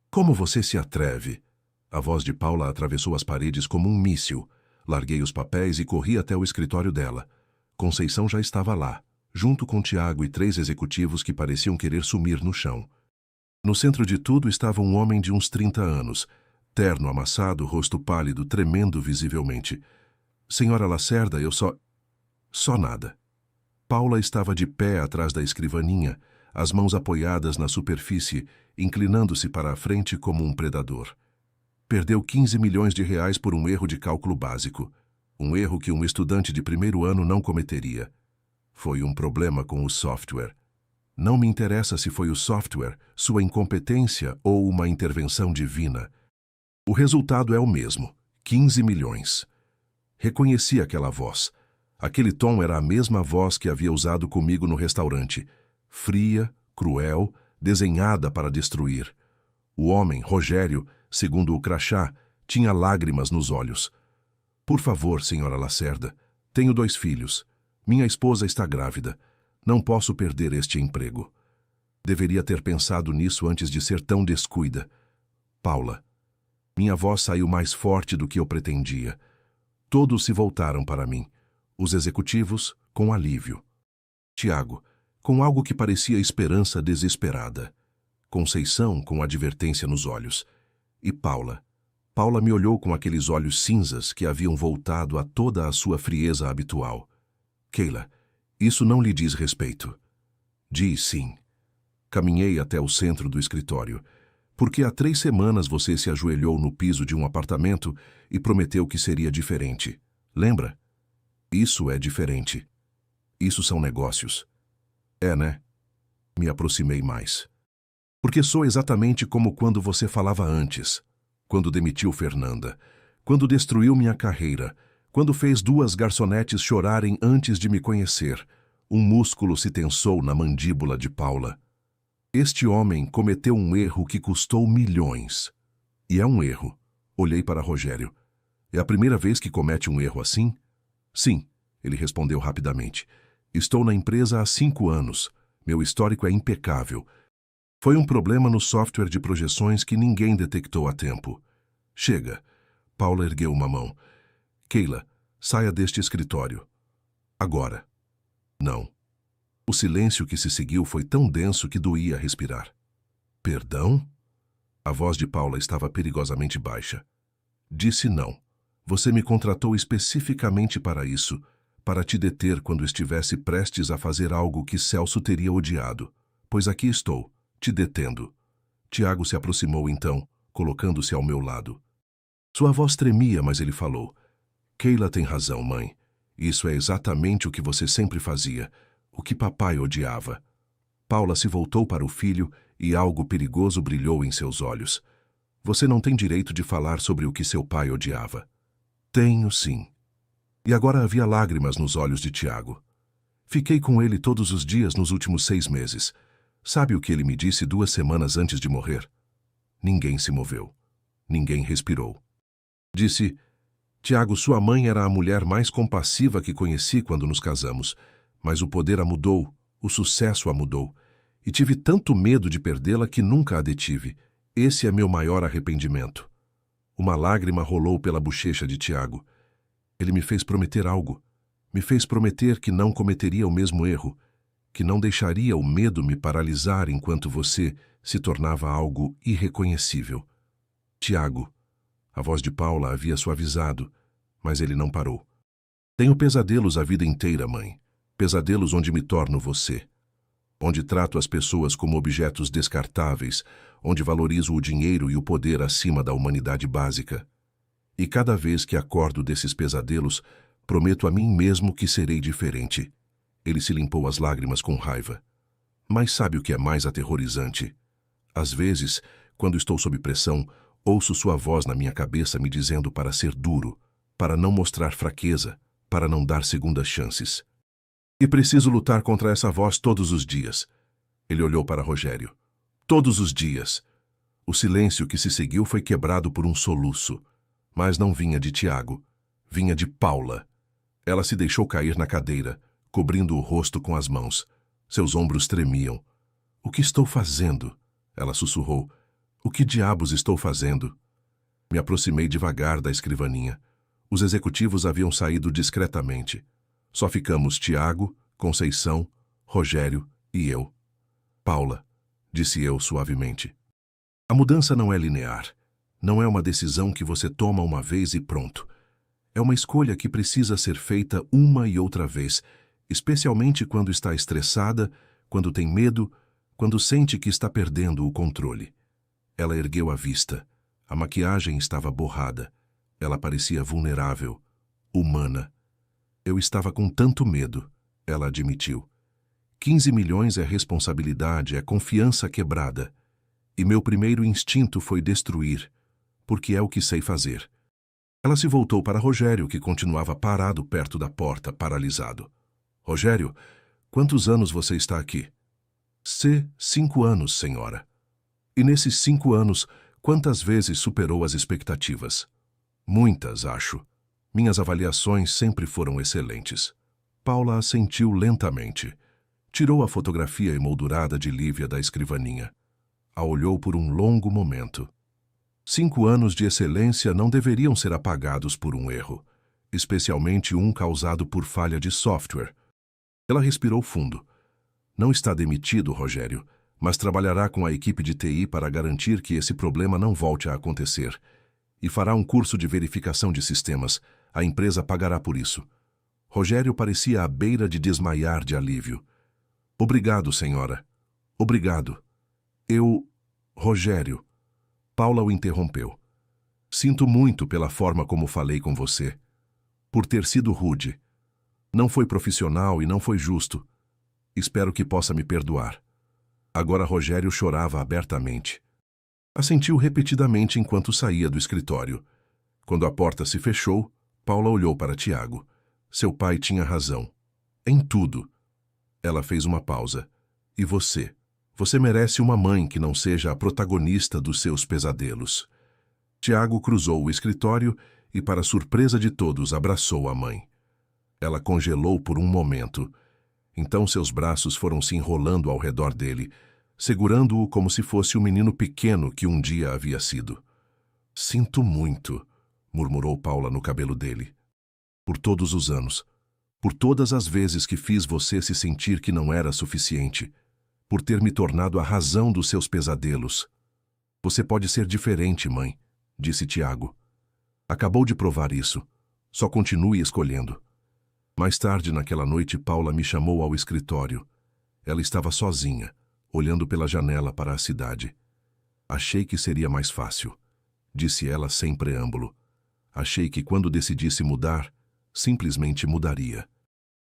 Como você se atreve? A voz de Paula atravessou as paredes como um míssil. Larguei os papéis e corri até o escritório dela. Conceição já estava lá, junto com Tiago e 3 executivos que pareciam querer sumir no chão. No centro de tudo estava um homem de uns 30 anos, terno amassado, rosto pálido, tremendo visivelmente. Senhora Lacerda, eu só nada. Paula estava de pé atrás da escrivaninha, as mãos apoiadas na superfície, inclinando-se para a frente como um predador. Perdeu 15 milhões de reais por um erro de cálculo básico. Um erro que um estudante de primeiro ano não cometeria. Foi um problema com o software. Não me interessa se foi o software, sua incompetência ou uma intervenção divina. O resultado é o mesmo, 15 milhões. Reconheci aquela voz. Aquele tom era a mesma voz que havia usado comigo no restaurante. Fria, cruel, desenhada para destruir. O homem, Rogério, segundo o crachá, tinha lágrimas nos olhos. Por favor, senhora Lacerda, tenho 2 filhos. Minha esposa está grávida. Não posso perder este emprego. Deveria ter pensado nisso antes de ser tão descuida. Paula. Minha voz saiu mais forte do que eu pretendia. Todos se voltaram para mim. Os executivos, com alívio. Tiago, com algo que parecia esperança desesperada. Conceição, com advertência nos olhos. E Paula. Paula me olhou com aqueles olhos cinzas que haviam voltado a toda a sua frieza habitual. Keila, isso não lhe diz respeito. Diz sim. Caminhei até o centro do escritório. Porque há 3 semanas você se ajoelhou no piso de um apartamento e prometeu que seria diferente. Lembra? Isso é diferente. Isso são negócios. É, né? Me aproximei mais. Porque sou exatamente como quando você falava antes. Quando demitiu Fernanda. Quando destruiu minha carreira. Quando fez 2 garçonetes chorarem antes de me conhecer. Um músculo se tensou na mandíbula de Paula. Este homem cometeu um erro que custou milhões. E é um erro. Olhei para Rogério. É a primeira vez que comete um erro assim? Sim, ele respondeu rapidamente. Estou na empresa há 5 anos. Meu histórico é impecável. Foi um problema no software de projeções que ninguém detectou a tempo. Chega. Paula ergueu uma mão. Keila, saia deste escritório. Agora. Não. O silêncio que se seguiu foi tão denso que doía respirar. Perdão? A voz de Paula estava perigosamente baixa. Disse não. Você me contratou especificamente para isso, para te deter quando estivesse prestes a fazer algo que Celso teria odiado. Pois aqui estou, te detendo. Tiago se aproximou então, colocando-se ao meu lado. Sua voz tremia, mas ele falou. Keila tem razão, mãe. Isso é exatamente o que você sempre fazia. O que papai odiava. Paula se voltou para o filho e algo perigoso brilhou em seus olhos. Você não tem direito de falar sobre o que seu pai odiava. Tenho sim. E agora havia lágrimas nos olhos de Tiago. Fiquei com ele todos os dias nos últimos 6 meses. Sabe o que ele me disse 2 semanas antes de morrer? Ninguém se moveu. Ninguém respirou. Disse, Tiago, sua mãe era a mulher mais compassiva que conheci quando nos casamos. Mas o poder a mudou, o sucesso a mudou. E tive tanto medo de perdê-la que nunca a detive. Esse é meu maior arrependimento. Uma lágrima rolou pela bochecha de Tiago. Ele me fez prometer algo. Me fez prometer que não cometeria o mesmo erro, que não deixaria o medo me paralisar enquanto você se tornava algo irreconhecível. Tiago. A voz de Paula havia suavizado, mas ele não parou. Tenho pesadelos a vida inteira, mãe. Pesadelos onde me torno você. Onde trato as pessoas como objetos descartáveis, onde valorizo o dinheiro e o poder acima da humanidade básica. E cada vez que acordo desses pesadelos, prometo a mim mesmo que serei diferente. Ele se limpou as lágrimas com raiva. Mas sabe o que é mais aterrorizante? Às vezes, quando estou sob pressão, ouço sua voz na minha cabeça me dizendo para ser duro, para não mostrar fraqueza, para não dar segundas chances. E preciso lutar contra essa voz todos os dias. Ele olhou para Rogério. Todos os dias. O silêncio que se seguiu foi quebrado por um soluço. Mas não vinha de Tiago. Vinha de Paula. Ela se deixou cair na cadeira, cobrindo o rosto com as mãos. Seus ombros tremiam. "O que estou fazendo?" Ela sussurrou. "O que diabos estou fazendo?" Me aproximei devagar da escrivaninha. Os executivos haviam saído discretamente. Só ficamos Tiago, Conceição, Rogério e eu. "Paula", disse eu suavemente. "A mudança não é linear. Não é uma decisão que você toma uma vez e pronto. É uma escolha que precisa ser feita uma e outra vez, especialmente quando está estressada, quando tem medo, quando sente que está perdendo o controle." Ela ergueu a vista. A maquiagem estava borrada. Ela parecia vulnerável, humana. "Eu estava com tanto medo", ela admitiu. 15 milhões é responsabilidade, é confiança quebrada. E meu primeiro instinto foi destruir, porque é o que sei fazer. Ela se voltou para Rogério, que continuava parado perto da porta, paralisado. "Rogério, quantos anos você está aqui?" 5 anos, senhora." "E nesses 5 anos, quantas vezes superou as expectativas?" "Muitas, acho. Minhas avaliações sempre foram excelentes." Paula assentiu lentamente. Tirou a fotografia emoldurada de Lívia da escrivaninha. A olhou por um longo momento. 5 anos de excelência não deveriam ser apagados por um erro, especialmente um causado por falha de software. Ela respirou fundo. "Não está demitido, Rogério, mas trabalhará com a equipe de TI para garantir que esse problema não volte a acontecer. E fará um curso de verificação de sistemas. A empresa pagará por isso." Rogério parecia à beira de desmaiar de alívio. "Obrigado, senhora. Obrigado. Rogério." Paula o interrompeu. "Sinto muito pela forma como falei com você. Por ter sido rude. Não foi profissional e não foi justo. Espero que possa me perdoar." Agora Rogério chorava abertamente. Assentiu repetidamente enquanto saía do escritório. Quando a porta se fechou, Paula olhou para Tiago. Seu pai tinha razão. Em tudo. Ela fez uma pausa. "E você? Você merece uma mãe que não seja a protagonista dos seus pesadelos." Tiago cruzou o escritório e, para surpresa de todos, abraçou a mãe. Ela congelou por um momento. Então seus braços foram se enrolando ao redor dele, segurando-o como se fosse o menino pequeno que um dia havia sido. "Sinto muito", murmurou Paula no cabelo dele. "Por todos os anos. Por todas as vezes que fiz você se sentir que não era suficiente. Por ter me tornado a razão dos seus pesadelos." "Você pode ser diferente, mãe", disse Tiago. "Acabou de provar isso. Só continue escolhendo." Mais tarde naquela noite, Paula me chamou ao escritório. Ela estava sozinha, olhando pela janela para a cidade. "Achei que seria mais fácil", disse ela sem preâmbulo. "Achei que quando decidisse mudar, simplesmente mudaria."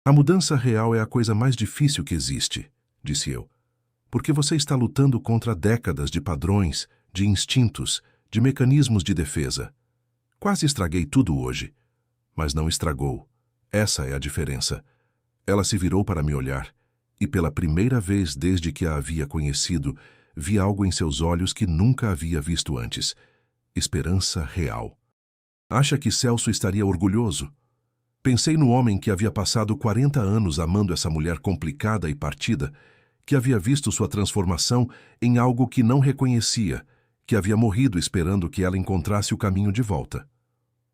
"A mudança real é a coisa mais difícil que existe", disse eu. "Porque você está lutando contra décadas de padrões, de instintos, de mecanismos de defesa. Quase estraguei tudo hoje, mas não estragou. Essa é a diferença." Ela se virou para me olhar, e pela primeira vez desde que a havia conhecido, vi algo em seus olhos que nunca havia visto antes. Esperança real. "Acha que Celso estaria orgulhoso?" Pensei no homem que havia passado 40 anos amando essa mulher complicada e partida, que havia visto sua transformação em algo que não reconhecia, que havia morrido esperando que ela encontrasse o caminho de volta.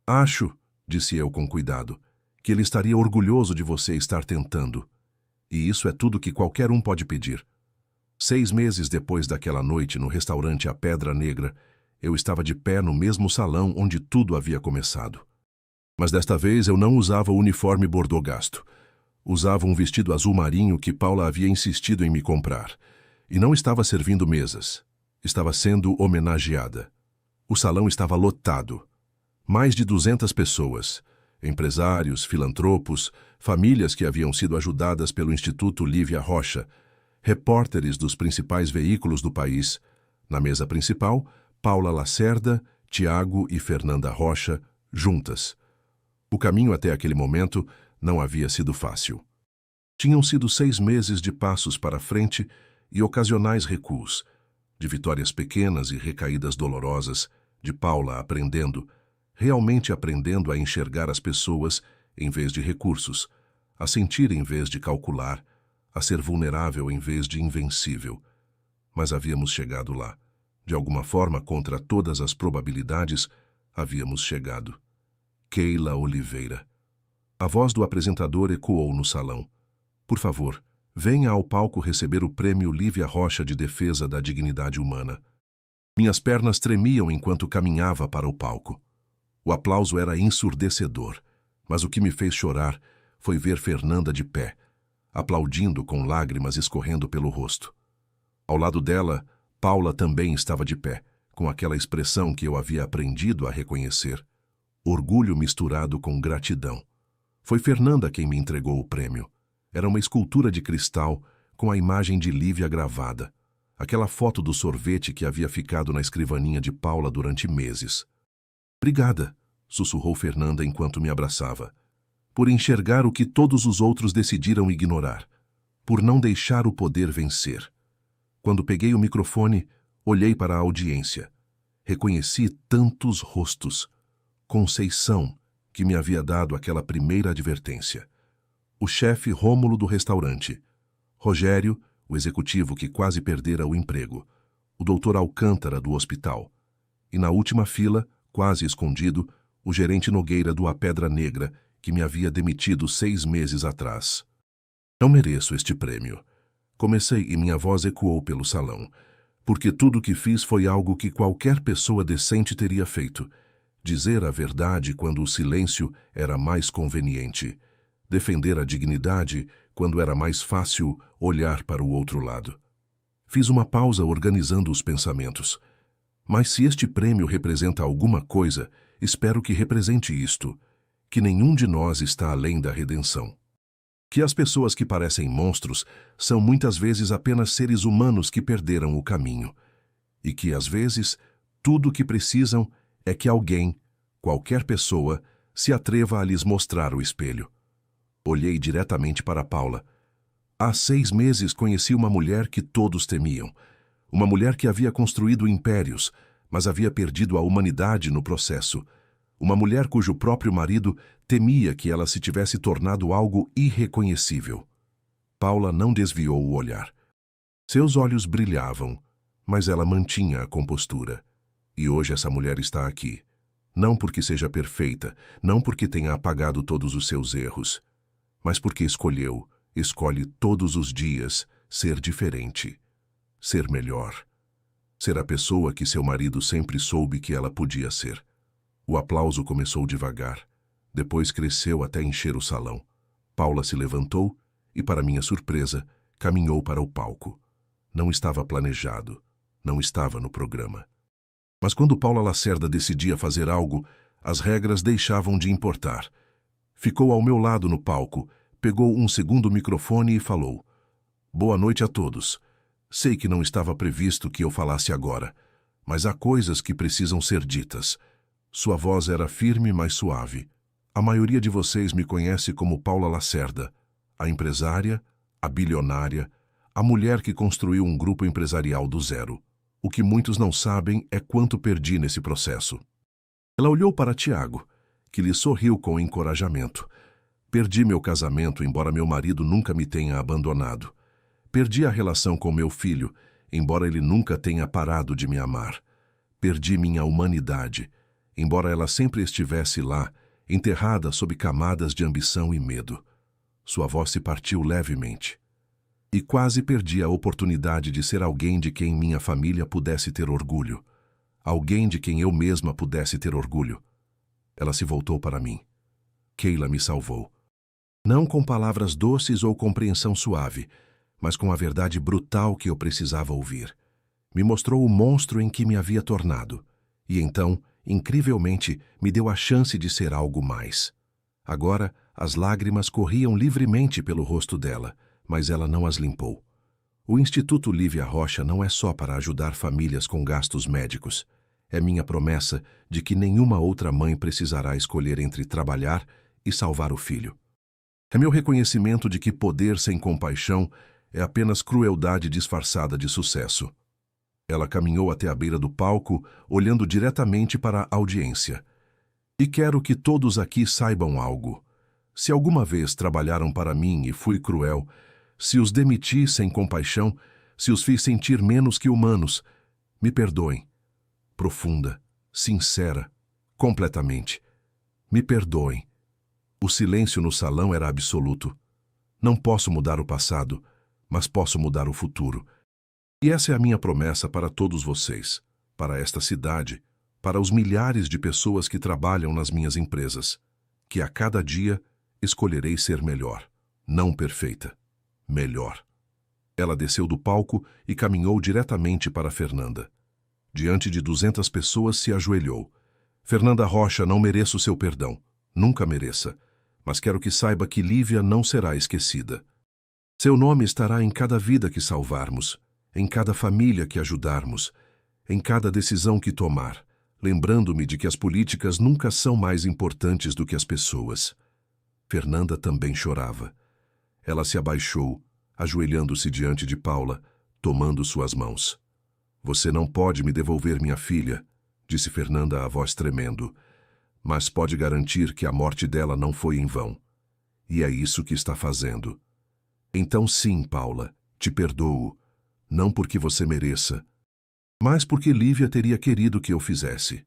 "Acho", disse eu com cuidado, "que ele estaria orgulhoso de você estar tentando. E isso é tudo que qualquer um pode pedir." 6 meses depois daquela noite no restaurante A Pedra Negra, eu estava de pé no mesmo salão onde tudo havia começado. Mas desta vez eu não usava o uniforme bordô gasto. Usava um vestido azul marinho que Paula havia insistido em me comprar. E não estava servindo mesas. Estava sendo homenageada. O salão estava lotado. Mais de 200 pessoas. Empresários, filantropos, famílias que haviam sido ajudadas pelo Instituto Lívia Rocha, repórteres dos principais veículos do país. Na mesa principal, Paula Lacerda, Tiago e Fernanda Rocha, juntas. O caminho até aquele momento não havia sido fácil. Tinham sido 6 meses de passos para frente e ocasionais recuos, de vitórias pequenas e recaídas dolorosas, de Paula aprendendo, realmente aprendendo a enxergar as pessoas em vez de recursos, a sentir em vez de calcular, a ser vulnerável em vez de invencível. Mas havíamos chegado lá. De alguma forma, contra todas as probabilidades, havíamos chegado. Keila Oliveira. A voz do apresentador ecoou no salão. Por favor, venha ao palco receber o prêmio Lívia Rocha de Defesa da Dignidade Humana. Minhas pernas tremiam enquanto caminhava para o palco. O aplauso era ensurdecedor, mas o que me fez chorar foi ver Fernanda de pé, aplaudindo com lágrimas escorrendo pelo rosto. Ao lado dela, Paula também estava de pé, com aquela expressão que eu havia aprendido a reconhecer. Orgulho misturado com gratidão. Foi Fernanda quem me entregou o prêmio. Era uma escultura de cristal com a imagem de Lívia gravada. Aquela foto do sorvete que havia ficado na escrivaninha de Paula durante meses. Obrigada, sussurrou Fernanda enquanto me abraçava. Por enxergar o que todos os outros decidiram ignorar. Por não deixar o poder vencer. Quando peguei o microfone, olhei para a audiência. Reconheci tantos rostos. Conceição, que me havia dado aquela primeira advertência. O chefe Rômulo do restaurante. Rogério, o executivo que quase perdera o emprego. O doutor Alcântara do hospital. E na última fila, quase escondido, o gerente Nogueira do A Pedra Negra, que me havia demitido 6 meses atrás. Não mereço este prêmio. Comecei e minha voz ecoou pelo salão, porque tudo o que fiz foi algo que qualquer pessoa decente teria feito. Dizer a verdade quando o silêncio era mais conveniente. Defender a dignidade quando era mais fácil olhar para o outro lado. Fiz uma pausa organizando os pensamentos. Mas se este prêmio representa alguma coisa, espero que represente isto, que nenhum de nós está além da redenção. Que as pessoas que parecem monstros são muitas vezes apenas seres humanos que perderam o caminho. E que, às vezes, tudo o que precisam é que alguém, qualquer pessoa, se atreva a lhes mostrar o espelho. Olhei diretamente para Paula. Há 6 meses conheci uma mulher que todos temiam. Uma mulher que havia construído impérios, mas havia perdido a humanidade no processo. Uma mulher cujo próprio marido temia que ela se tivesse tornado algo irreconhecível. Paula não desviou o olhar. Seus olhos brilhavam, mas ela mantinha a compostura. E hoje essa mulher está aqui. Não porque seja perfeita, não porque tenha apagado todos os seus erros, mas porque escolhe todos os dias ser diferente, ser melhor, ser a pessoa que seu marido sempre soube que ela podia ser. O aplauso começou devagar, depois cresceu até encher o salão. Paula se levantou e, para minha surpresa, caminhou para o palco. Não estava planejado, não estava no programa. Mas quando Paula Lacerda decidia fazer algo, as regras deixavam de importar. Ficou ao meu lado no palco, pegou um segundo microfone e falou: "Boa noite a todos. Sei que não estava previsto que eu falasse agora, mas há coisas que precisam ser ditas." Sua voz era firme, mas suave. A maioria de vocês me conhece como Paula Lacerda, a empresária, a bilionária, a mulher que construiu um grupo empresarial do zero. O que muitos não sabem é quanto perdi nesse processo. Ela olhou para Tiago, que lhe sorriu com encorajamento. Perdi meu casamento, embora meu marido nunca me tenha abandonado. Perdi a relação com meu filho, embora ele nunca tenha parado de me amar. Perdi minha humanidade, embora ela sempre estivesse lá, enterrada sob camadas de ambição e medo. Sua voz se partiu levemente. E quase perdi a oportunidade de ser alguém de quem minha família pudesse ter orgulho. Alguém de quem eu mesma pudesse ter orgulho. Ela se voltou para mim. Keila me salvou. Não com palavras doces ou compreensão suave, mas com a verdade brutal que eu precisava ouvir. Me mostrou o monstro em que me havia tornado. E então, incrivelmente, me deu a chance de ser algo mais. Agora, as lágrimas corriam livremente pelo rosto dela, mas ela não as limpou. O Instituto Lívia Rocha não é só para ajudar famílias com gastos médicos. É minha promessa de que nenhuma outra mãe precisará escolher entre trabalhar e salvar o filho. É meu reconhecimento de que poder sem compaixão é apenas crueldade disfarçada de sucesso. Ela caminhou até a beira do palco, olhando diretamente para a audiência. E quero que todos aqui saibam algo. Se alguma vez trabalharam para mim e fui cruel, se os demiti sem compaixão, se os fiz sentir menos que humanos, me perdoem. Profunda, sincera, completamente. Me perdoem. O silêncio no salão era absoluto. Não posso mudar o passado, mas posso mudar o futuro. E essa é a minha promessa para todos vocês, para esta cidade, para os milhares de pessoas que trabalham nas minhas empresas, que a cada dia escolherei ser melhor, não perfeita, melhor. Ela desceu do palco e caminhou diretamente para Fernanda. Diante de 200 pessoas se ajoelhou. Fernanda Rocha, não mereço seu perdão, nunca mereça, mas quero que saiba que Lívia não será esquecida. Seu nome estará em cada vida que salvarmos, em cada família que ajudarmos, em cada decisão que tomar, lembrando-me de que as políticas nunca são mais importantes do que as pessoas. Fernanda também chorava. Ela se abaixou, ajoelhando-se diante de Paula, tomando suas mãos. Você não pode me devolver minha filha, disse Fernanda a voz tremendo, mas pode garantir que a morte dela não foi em vão. E é isso que está fazendo. Então sim, Paula, te perdoo, não porque você mereça, mas porque Lívia teria querido que eu fizesse.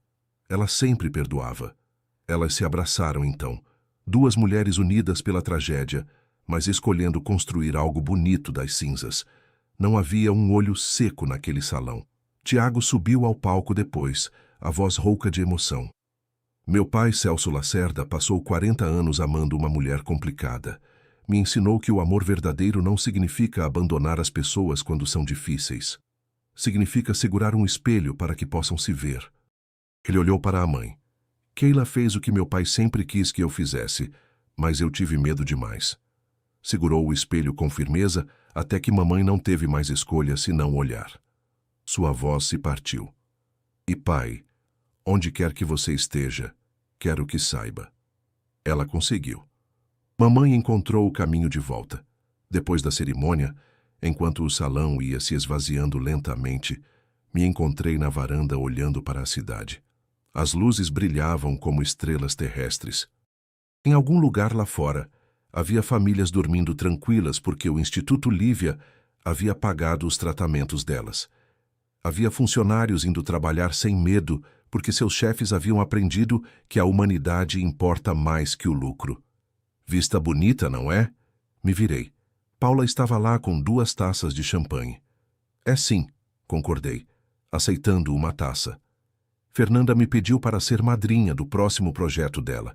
Ela sempre perdoava. Elas se abraçaram então, duas mulheres unidas pela tragédia, mas escolhendo construir algo bonito das cinzas. Não havia um olho seco naquele salão. Tiago subiu ao palco depois, a voz rouca de emoção. Meu pai, Celso Lacerda, passou 40 anos amando uma mulher complicada. Me ensinou que o amor verdadeiro não significa abandonar as pessoas quando são difíceis. Significa segurar um espelho para que possam se ver. Ele olhou para a mãe. Keila fez o que meu pai sempre quis que eu fizesse, mas eu tive medo demais. Segurou o espelho com firmeza até que mamãe não teve mais escolha senão olhar. Sua voz se partiu. E pai, onde quer que você esteja, quero que saiba. Ela conseguiu. Mamãe encontrou o caminho de volta. Depois da cerimônia, enquanto o salão ia se esvaziando lentamente, me encontrei na varanda olhando para a cidade. As luzes brilhavam como estrelas terrestres. Em algum lugar lá fora, havia famílias dormindo tranquilas porque o Instituto Lívia havia pagado os tratamentos delas. Havia funcionários indo trabalhar sem medo porque seus chefes haviam aprendido que a humanidade importa mais que o lucro. Vista bonita, não é? Me virei. Paula estava lá com 2 taças de champanhe. É sim, concordei, aceitando uma taça. Fernanda me pediu para ser madrinha do próximo projeto dela,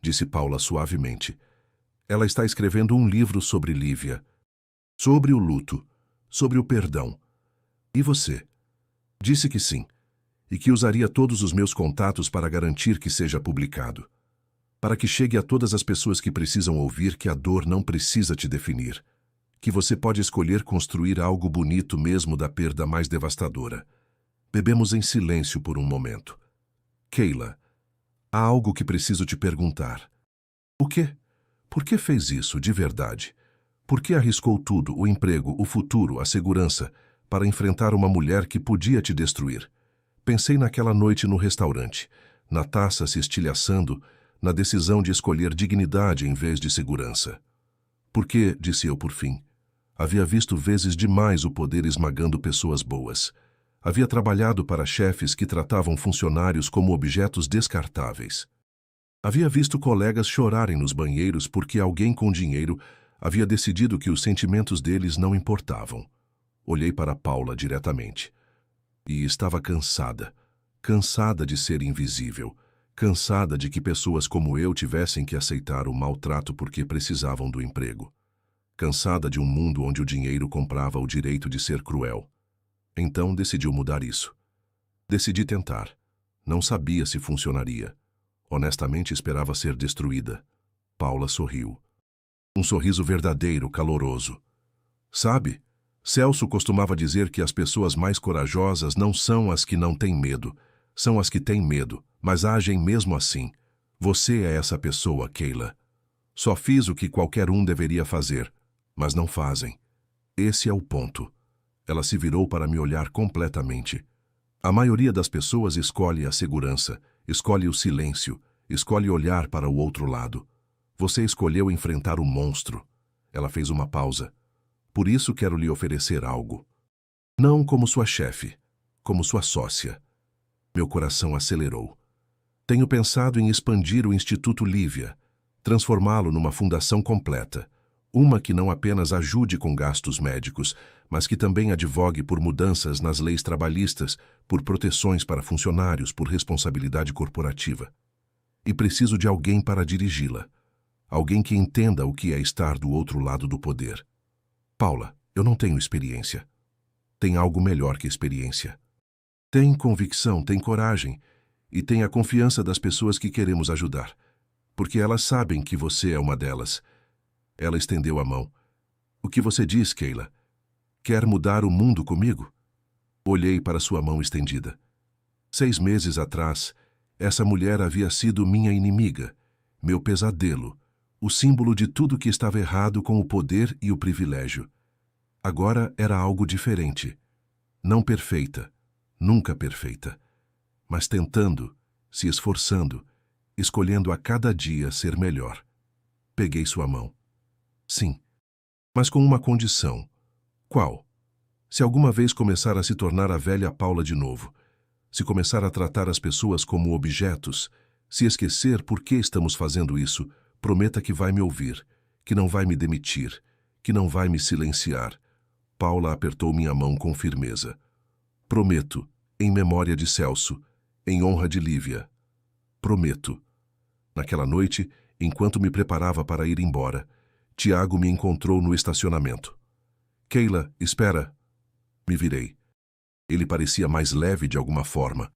disse Paula suavemente. Ela está escrevendo um livro sobre Lívia, sobre o luto, sobre o perdão. E você? Disse que sim, e que usaria todos os meus contatos para garantir que seja publicado. Para que chegue a todas as pessoas que precisam ouvir que a dor não precisa te definir, que você pode escolher construir algo bonito mesmo da perda mais devastadora. Bebemos em silêncio por um momento. Keila, há algo que preciso te perguntar. O quê? Por que fez isso, de verdade? Por que arriscou tudo, o emprego, o futuro, a segurança, para enfrentar uma mulher que podia te destruir? Pensei naquela noite no restaurante, na taça se estilhaçando, na decisão de escolher dignidade em vez de segurança. Porque, disse eu por fim, havia visto vezes demais o poder esmagando pessoas boas. Havia trabalhado para chefes que tratavam funcionários como objetos descartáveis. Havia visto colegas chorarem nos banheiros porque alguém com dinheiro havia decidido que os sentimentos deles não importavam. Olhei para Paula diretamente. E estava cansada. Cansada de ser invisível. Cansada de que pessoas como eu tivessem que aceitar o maltrato porque precisavam do emprego. Cansada de um mundo onde o dinheiro comprava o direito de ser cruel. Então decidiu mudar isso. Decidi tentar. Não sabia se funcionaria. Honestamente esperava ser destruída. Paula sorriu. Um sorriso verdadeiro, caloroso. Sabe, Celso costumava dizer que as pessoas mais corajosas não são as que não têm medo, são as que têm medo, mas agem mesmo assim. Você é essa pessoa, Keila. Só fiz o que qualquer um deveria fazer, mas não fazem. Esse é o ponto. Ela se virou para me olhar completamente. A maioria das pessoas escolhe a segurança, escolhe o silêncio, escolhe olhar para o outro lado. Você escolheu enfrentar o monstro. Ela fez uma pausa. Por isso quero lhe oferecer algo. Não como sua chefe, como sua sócia. Meu coração acelerou. Tenho pensado em expandir o Instituto Lívia, transformá-lo numa fundação completa, uma que não apenas ajude com gastos médicos, mas que também advogue por mudanças nas leis trabalhistas, por proteções para funcionários, por responsabilidade corporativa. E preciso de alguém para dirigi-la. Alguém que entenda o que é estar do outro lado do poder. Paula, eu não tenho experiência. Tem algo melhor que experiência. Tem convicção, tem coragem e tem a confiança das pessoas que queremos ajudar, porque elas sabem que você é uma delas. Ela estendeu a mão. O que você diz, Keila? Quer mudar o mundo comigo? Olhei para sua mão estendida. 6 meses atrás, essa mulher havia sido minha inimiga, meu pesadelo, o símbolo de tudo que estava errado com o poder e o privilégio. Agora era algo diferente. Não perfeita, nunca perfeita, mas tentando, se esforçando, escolhendo a cada dia ser melhor. Peguei sua mão. Sim, mas com uma condição. Qual? Se alguma vez começar a se tornar a velha Paula de novo, se começar a tratar as pessoas como objetos, se esquecer por que estamos fazendo isso, prometa que vai me ouvir, que não vai me demitir, que não vai me silenciar. Paula apertou minha mão com firmeza. Prometo, em memória de Celso, em honra de Lívia. Prometo. Naquela noite, enquanto me preparava para ir embora, Tiago me encontrou no estacionamento. Keila, espera. Me virei. Ele parecia mais leve de alguma forma,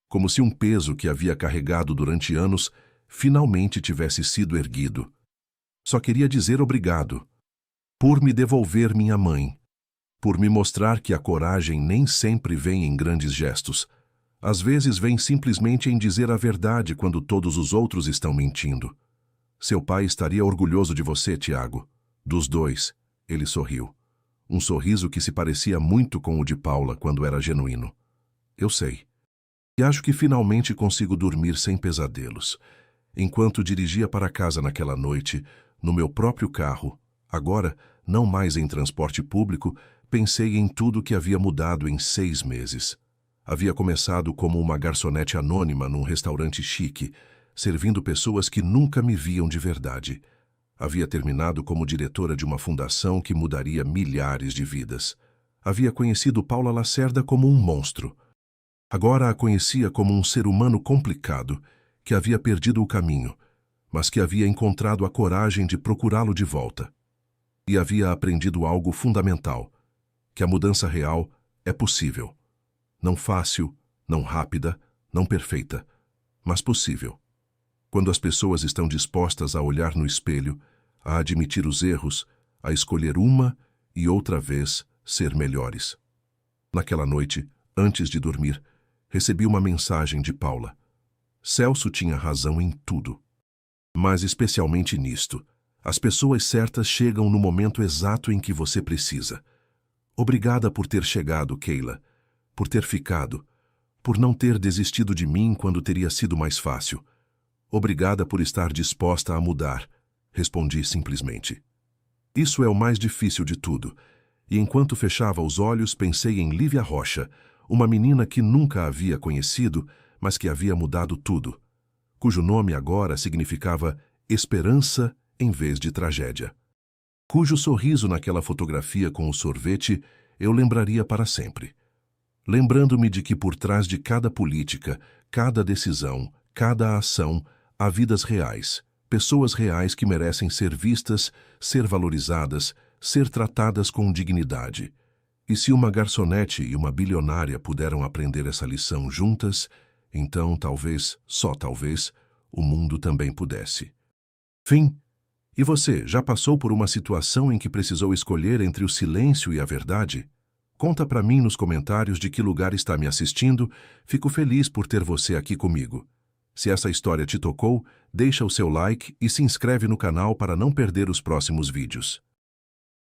como se um peso que havia carregado durante anos finalmente tivesse sido erguido. Só queria dizer obrigado. Por me devolver minha mãe. Por me mostrar que a coragem nem sempre vem em grandes gestos. Às vezes vem simplesmente em dizer a verdade quando todos os outros estão mentindo. Seu pai estaria orgulhoso de você, Tiago. Dos dois, ele sorriu. Um sorriso que se parecia muito com o de Paula quando era genuíno. Eu sei. E acho que finalmente consigo dormir sem pesadelos. Enquanto dirigia para casa naquela noite, no meu próprio carro, agora, não mais em transporte público, pensei em tudo que havia mudado em 6 meses. Havia começado como uma garçonete anônima num restaurante chique, servindo pessoas que nunca me viam de verdade. Havia terminado como diretora de uma fundação que mudaria milhares de vidas. Havia conhecido Paula Lacerda como um monstro. Agora a conhecia como um ser humano complicado, que havia perdido o caminho, mas que havia encontrado a coragem de procurá-lo de volta. E havia aprendido algo fundamental, que a mudança real é possível. Não fácil, não rápida, não perfeita, mas possível. Quando as pessoas estão dispostas a olhar no espelho, a admitir os erros, a escolher uma e outra vez ser melhores. Naquela noite, antes de dormir, recebi uma mensagem de Paula. Celso tinha razão em tudo. Mas especialmente nisto. As pessoas certas chegam no momento exato em que você precisa. Obrigada por ter chegado, Keila. Por ter ficado. Por não ter desistido de mim quando teria sido mais fácil. Obrigada por estar disposta a mudar, respondi simplesmente. Isso é o mais difícil de tudo. E enquanto fechava os olhos, pensei em Lívia Rocha, uma menina que nunca havia conhecido, mas que havia mudado tudo, cujo nome agora significava esperança em vez de tragédia. Cujo sorriso naquela fotografia com o sorvete eu lembraria para sempre. Lembrando-me de que por trás de cada política, cada decisão, cada ação, há vidas reais, pessoas reais que merecem ser vistas, ser valorizadas, ser tratadas com dignidade. E se uma garçonete e uma bilionária puderam aprender essa lição juntas, então talvez, só talvez, o mundo também pudesse. Fim. E você, já passou por uma situação em que precisou escolher entre o silêncio e a verdade? Conta para mim nos comentários de que lugar está me assistindo. Fico feliz por ter você aqui comigo. Se essa história te tocou, deixa o seu like e se inscreve no canal para não perder os próximos vídeos.